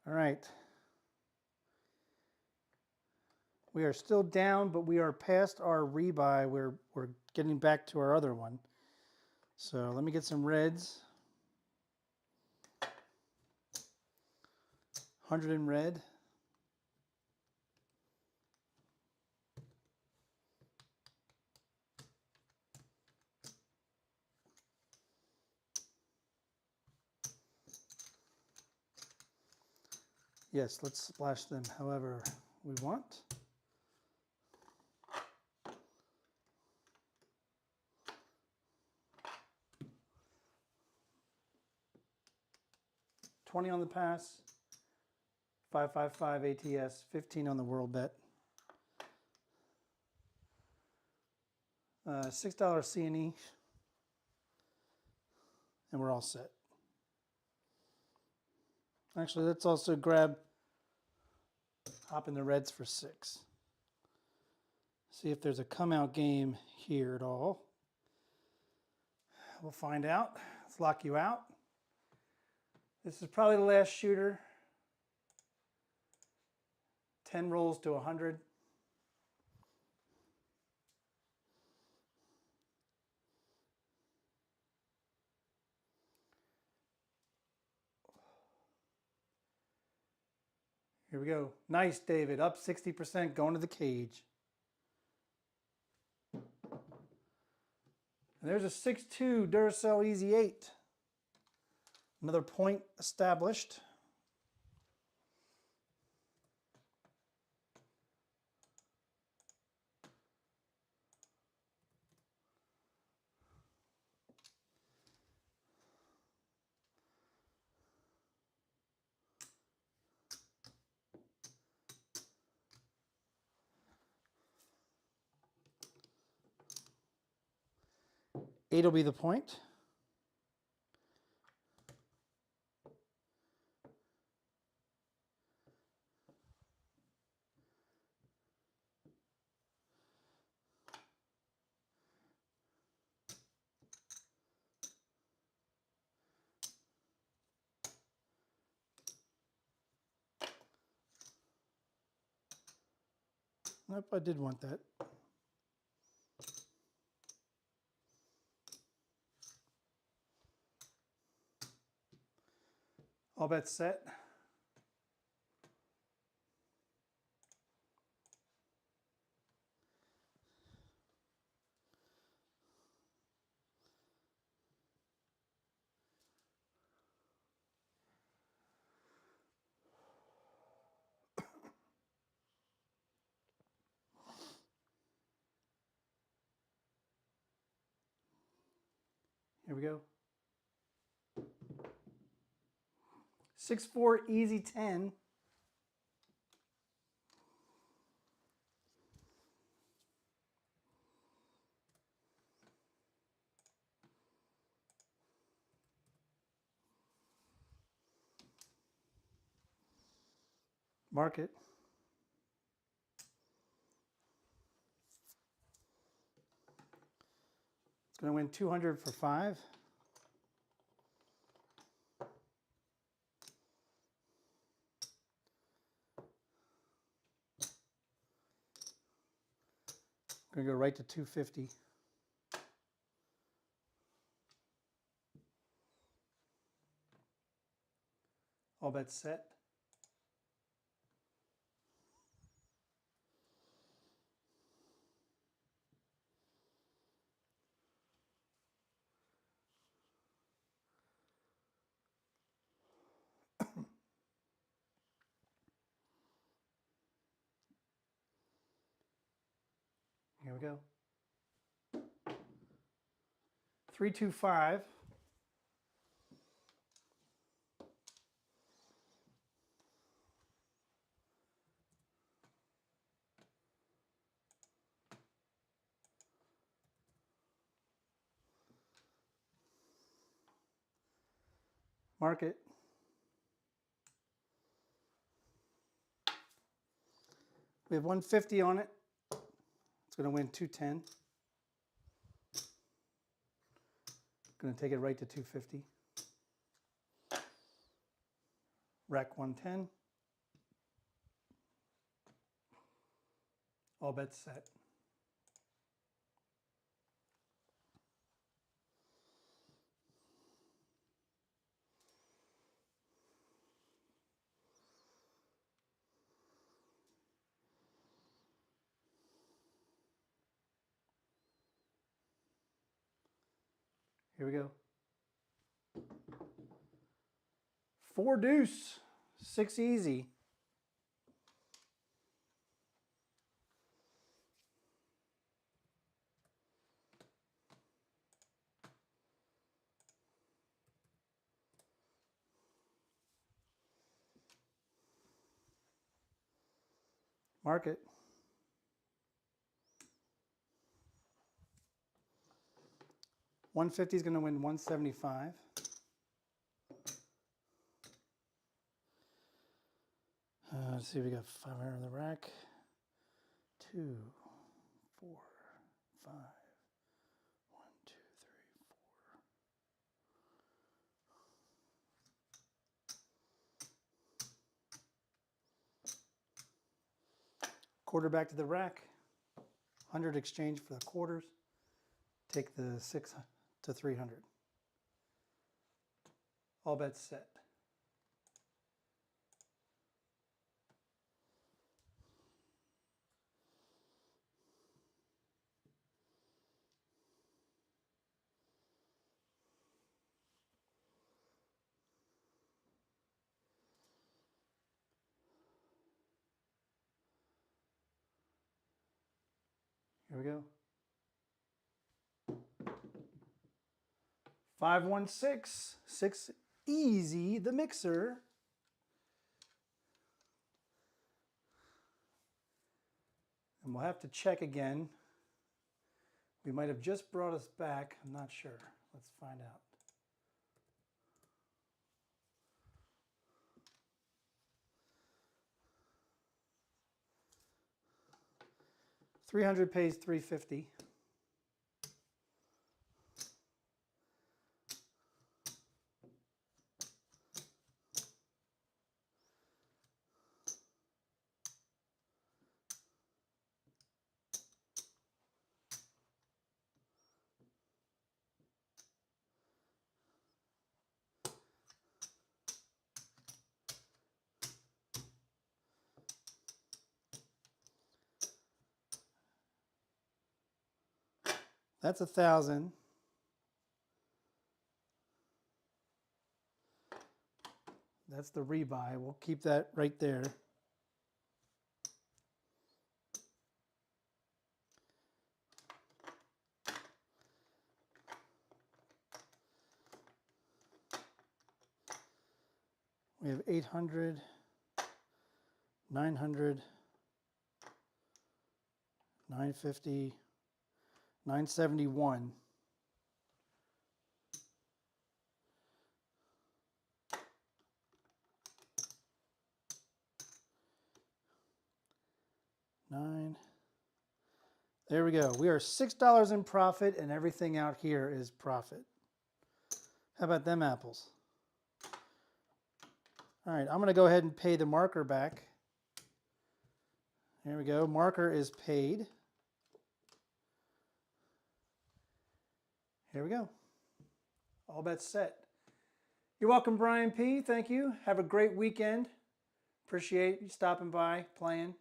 All right. We are still down, but we are past our rebuy. We're getting back to our other one. So let me get some reds. 100 in red. Yes, let's splash them however we want. $20 on the pass, 555 ATS, 15 on the world bet. $6 C&E, and we're all set. Actually, let's also hop in the reds for 6. See if there's a come out game here at all. We'll find out. Let's lock you out. This is probably the last shooter. 10 rolls to 100. Here we go. Nice, David. Up 60%, going to the cage. And there's a 6-2 Duracell Easy 8. Another point established. Eight will be the point. Nope, I did want that. All bets set. Here we go. 6-4 easy 10. Mark it. It's going to win 200 for 5. Going to go right to 250. All bets set. Here we go. 325. Mark it. We have 150 on it. It's going to win 210. Going to take it right to 250. Rack 110. All bets set. Here we go. 4 deuce, 6 easy. Mark it. $150 is going to win $175. Let's see, we got 500 in the rack. 2, 4, 5. 1, 2, 3, 4. Quarter back to the rack. 100 exchange for the quarters. Take the 6 to 300. All bets set. Here we go. 516, 6 easy, the mixer. And we'll have to check again. We might have just brought us back. I'm not sure. Let's find out. $300 pays $350. That's 1,000. That's the rebuy. We'll keep that right there. We have 800, 900, 950, 971. Nine. There we go. We are $6 in profit, and everything out here is profit. How about them apples? All right, I'm going to go ahead and pay the marker back. There we go. Marker is paid. Here we go. All bets set. You're welcome, Brian P. Thank you. Have a great weekend. Appreciate you stopping by, playing.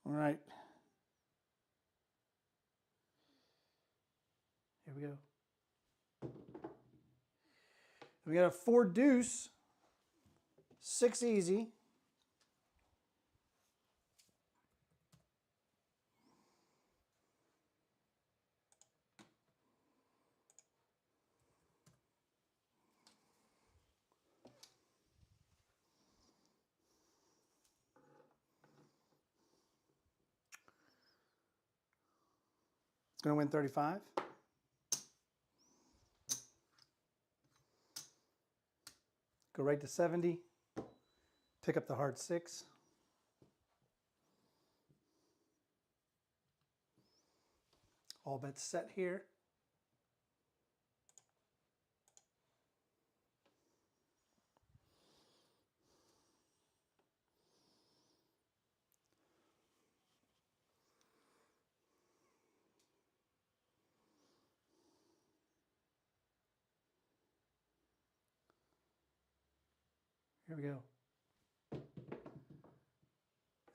All right. Here we go. We got a 4 deuce, 6 easy. It's going to win 35. Go right to 70. Pick up the hard 6. All bets set here. Here we go.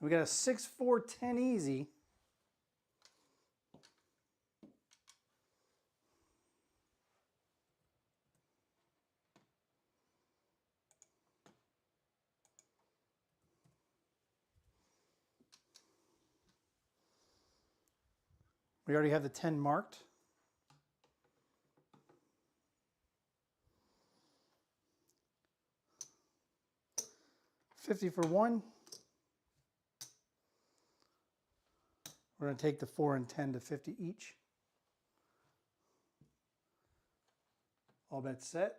We got a 6, 4, 10 easy. We already have the 10 marked. $50 for 1. We're going to take the 4 and 10 to 50 each. All bets set.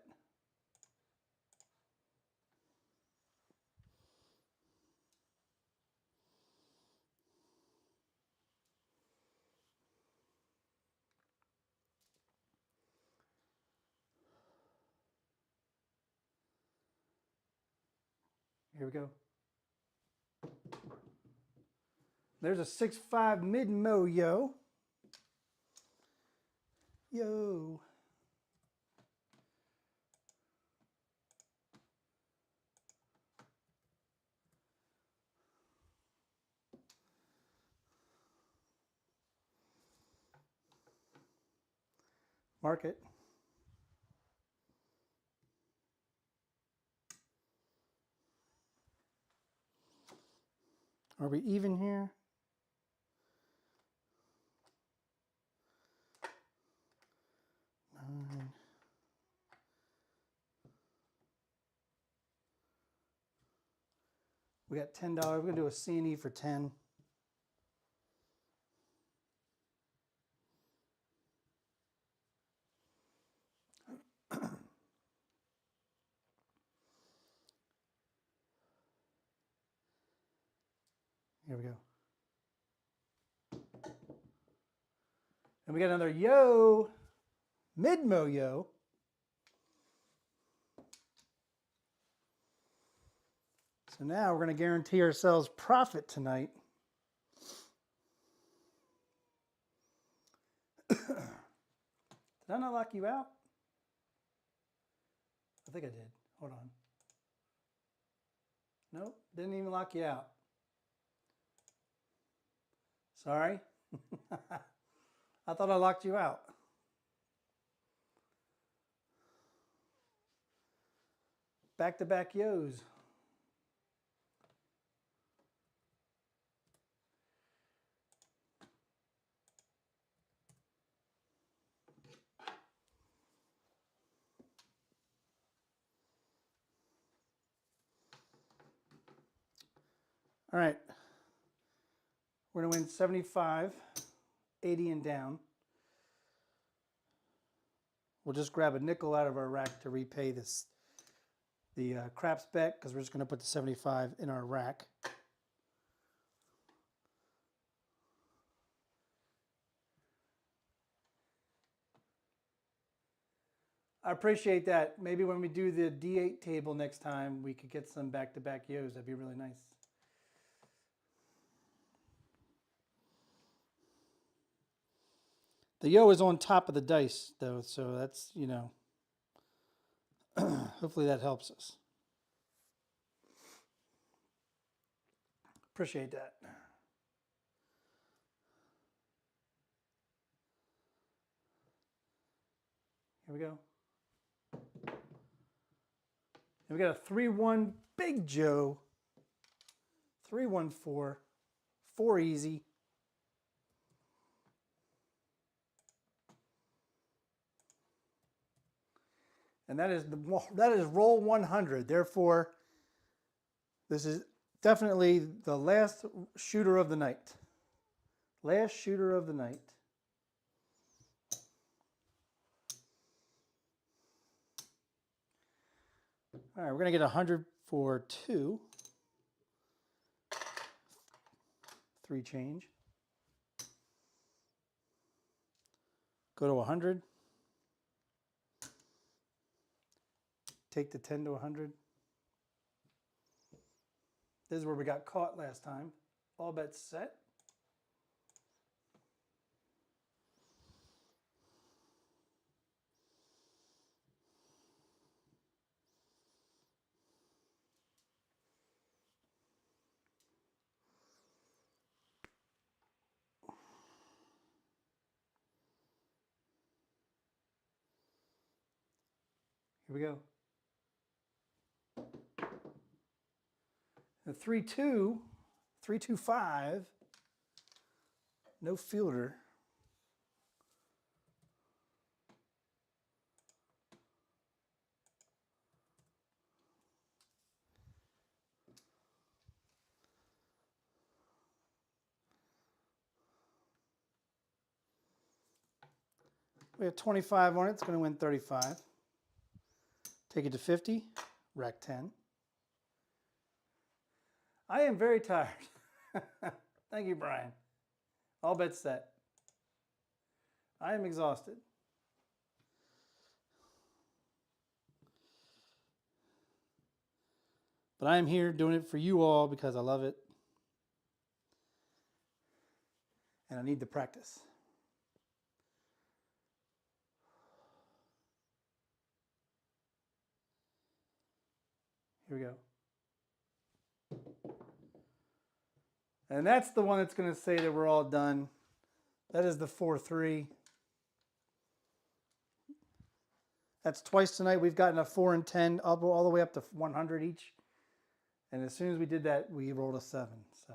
Here we go. There's a 6-5 mid-mo, yo. Yo. Mark it. Are we even here? Nine. We got $10. We're going to do a C&E for 10. Here we go. And we got another yo, mid-mo yo. So now we're going to guarantee ourselves profit tonight. Did I not lock you out? I think I did. Hold on. Nope, didn't even lock you out. Sorry. I thought I locked you out. Back-to-back yos. All right. We're going to win 75, 80 and down. We'll just grab a nickel out of our rack to repay the craps bet, because we're just going to put the 75 in our rack. I appreciate that. Maybe when we do the D8 table next time, we could get some back-to-back yos. That'd be really nice. The yo is on top of the dice, though, so that's, you know, hopefully that helps us. Appreciate that. Here we go. And we got a 3-1 Big Joe. 3-1-4. 4 easy. And that is roll 100. Therefore, this is definitely the last shooter of the night. Last shooter of the night. All right, we're going to get 100 for 2. 3 change. Go to 100. Take the 10 to 100. This is where we got caught last time. All bets set. Here we go. The 3-2, 3-2-5, no fielder. We have 25 on it, it's going to win 35. Take it to 50, rack 10. I am very tired. Thank you, Brian. All bets set. I am exhausted. But I am here doing it for you all because I love it. And I need the practice. Here we go. And that's the one that's going to say that we're all done. That is the 4-3. That's twice tonight. We've gotten a 4 and 10 up all the way up to 100 each. And as soon as we did that, we rolled a 7. So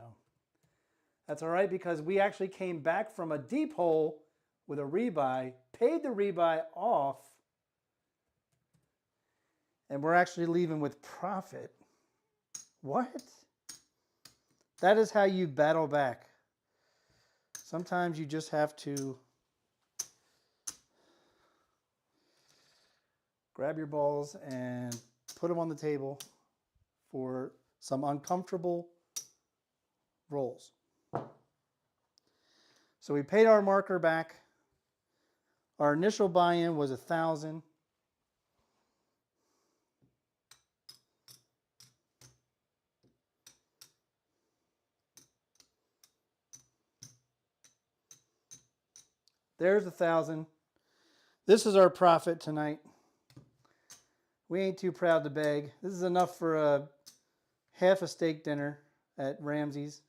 that's all right, because we actually came back from a deep hole with a rebuy, paid the rebuy off, and we're actually leaving with profit. What? That is how you battle back. Sometimes you just have to grab your balls and put them on the table for some uncomfortable rolls. So we paid our marker back. Our initial buy-in was $1,000. There's $1,000. This is our profit tonight. We ain't too proud to beg. This is enough for a half a steak dinner at Ramsey's.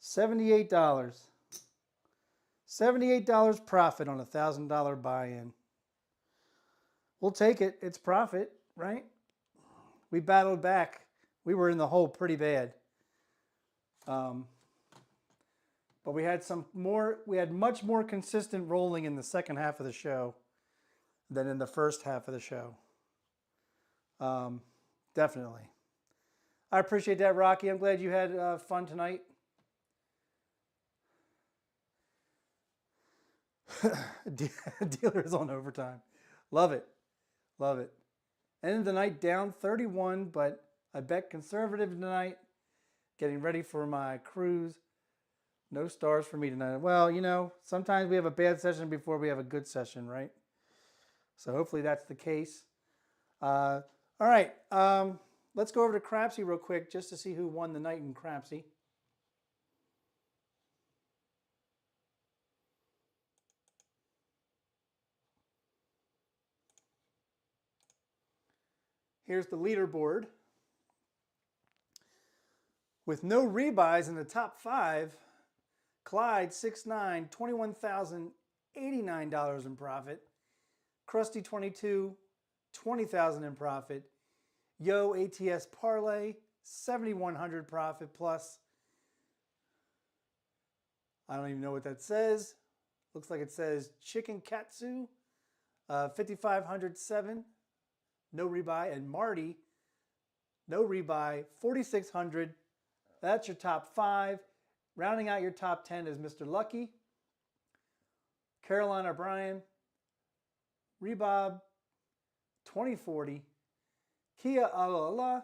$78. $78 profit on a $1,000 buy-in. We'll take it. It's profit, right? We battled back. We were in the hole pretty bad. But we had much more consistent rolling in the second half of the show than in the first half of the show. Definitely. I appreciate that, Rocky. I'm glad you had fun tonight. Dealers on overtime. Love it. Love it. End of the night down 31, but I bet conservative tonight. Getting ready for my cruise. No stars for me tonight. Well, you know, sometimes we have a bad session before we have a good session, right? So hopefully that's the case. All right. Let's go over to Crapsee real quick just to see who won the night in Crapsee. Here's the leaderboard. With no rebuys in the top 5, Clyde 6'9", $21,089 in profit. Krusty 22, $20,000 in profit. Yo ATS Parlay, $7,100 profit plus. I don't even know what that says. Looks like it says Chicken Katsu, $5,507. No rebuy. And Marty, no rebuy, $4,600. That's your top 5. Rounding out your top 10 is Mr. Lucky, Caroline O'Brien, Rebob, 2040, Kia Alala,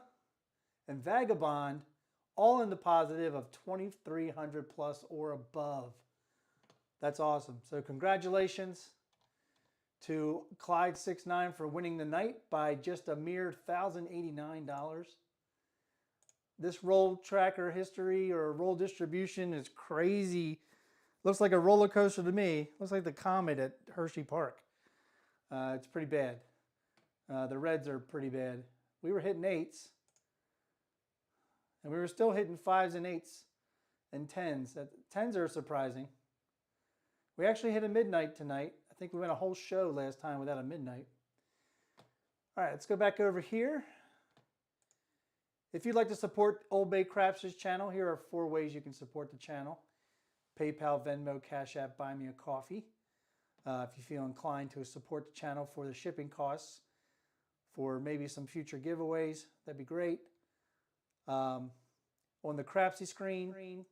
and Vagabond, all in the positive of 2,300 plus or above. That's awesome. So congratulations to Clyde 6'9" for winning the night by just a mere $1,089. This roll tracker history or roll distribution is crazy. Looks like a roller coaster to me. Looks like the Comet at Hershey Park. It's pretty bad. The Reds are pretty bad. We were hitting 8s. And we were still hitting 5s and 8s and 10s. 10s are surprising. We actually hit a midnight tonight. I think we went a whole show last time without a midnight. All right, let's go back over here. If you'd like to support OldBayCraps' channel, here are 4 ways you can support the channel. PayPal, Venmo, Cash App, Buy Me a Coffee. If you feel inclined to support the channel for the shipping costs, for maybe some future giveaways, that'd be great. On the Crapsee screen.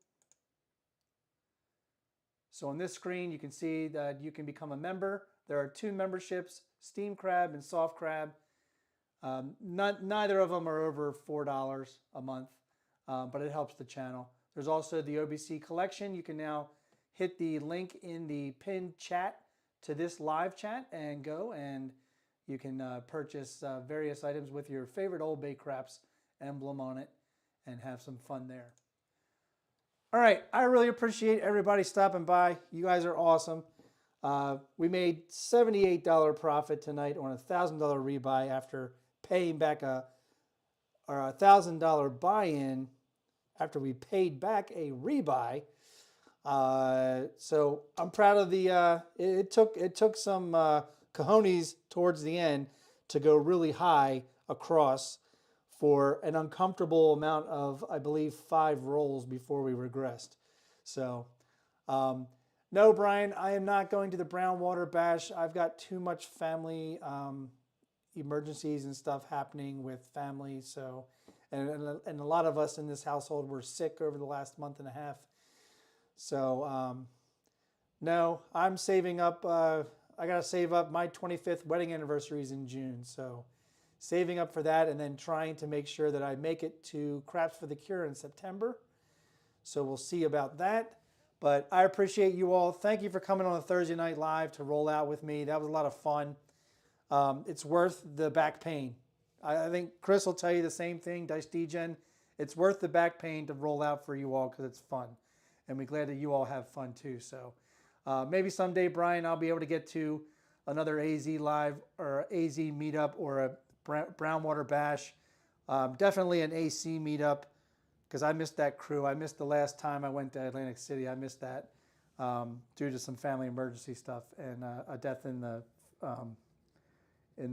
So on this screen, you can see that you can become a member. There are 2 memberships, Steam Crab and Soft Crab. Neither of them are over $4 a month, but it helps the channel. There's also the OBC collection. You can now hit the link in the pinned chat to this live chat and go, and you can purchase various items with your favorite OldBayCraps emblem on it and have some fun there. All right, I really appreciate everybody stopping by. You guys are awesome. We made $78 profit tonight on a $1,000 rebuy after paying back a $1,000 buy-in after we paid back a rebuy. So I'm proud of the. It took some cojones towards the end to go really high across for an uncomfortable amount of, I believe, 5 rolls before we regressed. So no, Brian, I am not going to the Brownwater Bash. I've got too much family emergencies and stuff happening with family. So, and a lot of us in this household were sick over the last month and a half. So, no, I'm saving up. I got to save up. My 25th wedding anniversary is in June. So saving up for that and then trying to make sure that I make it to Craps for the Cure in September. So we'll see about that. But I appreciate you all. Thank you for coming on a Thursday night live to roll out with me. That was a lot of fun. It's worth the back pain. I think Chris will tell you the same thing, Dice Degen. It's worth the back pain to roll out for you all because it's fun. And we're glad that you all have fun too. So maybe someday, Brian, I'll be able to get to another AZ live or AZ meetup or a Brownwater Bash. Definitely an AC meetup because I missed that crew. I missed the last time I went to Atlantic City. I missed that. due to some family emergency stuff and a death in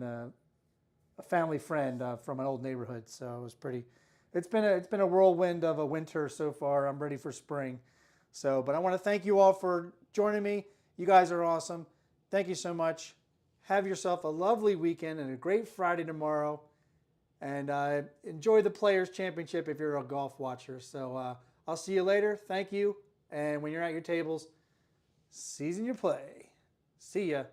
a family friend from an old neighborhood. So it was pretty. It's been a whirlwind of a winter so far. I'm ready for spring. So, but I want to thank you all for joining me. You guys are awesome. Thank you so much. Have yourself a lovely weekend and a great Friday tomorrow. And enjoy the Players Championship if you're a golf watcher. So I'll see you later. Thank you. And when you're at your tables, season your play. See ya.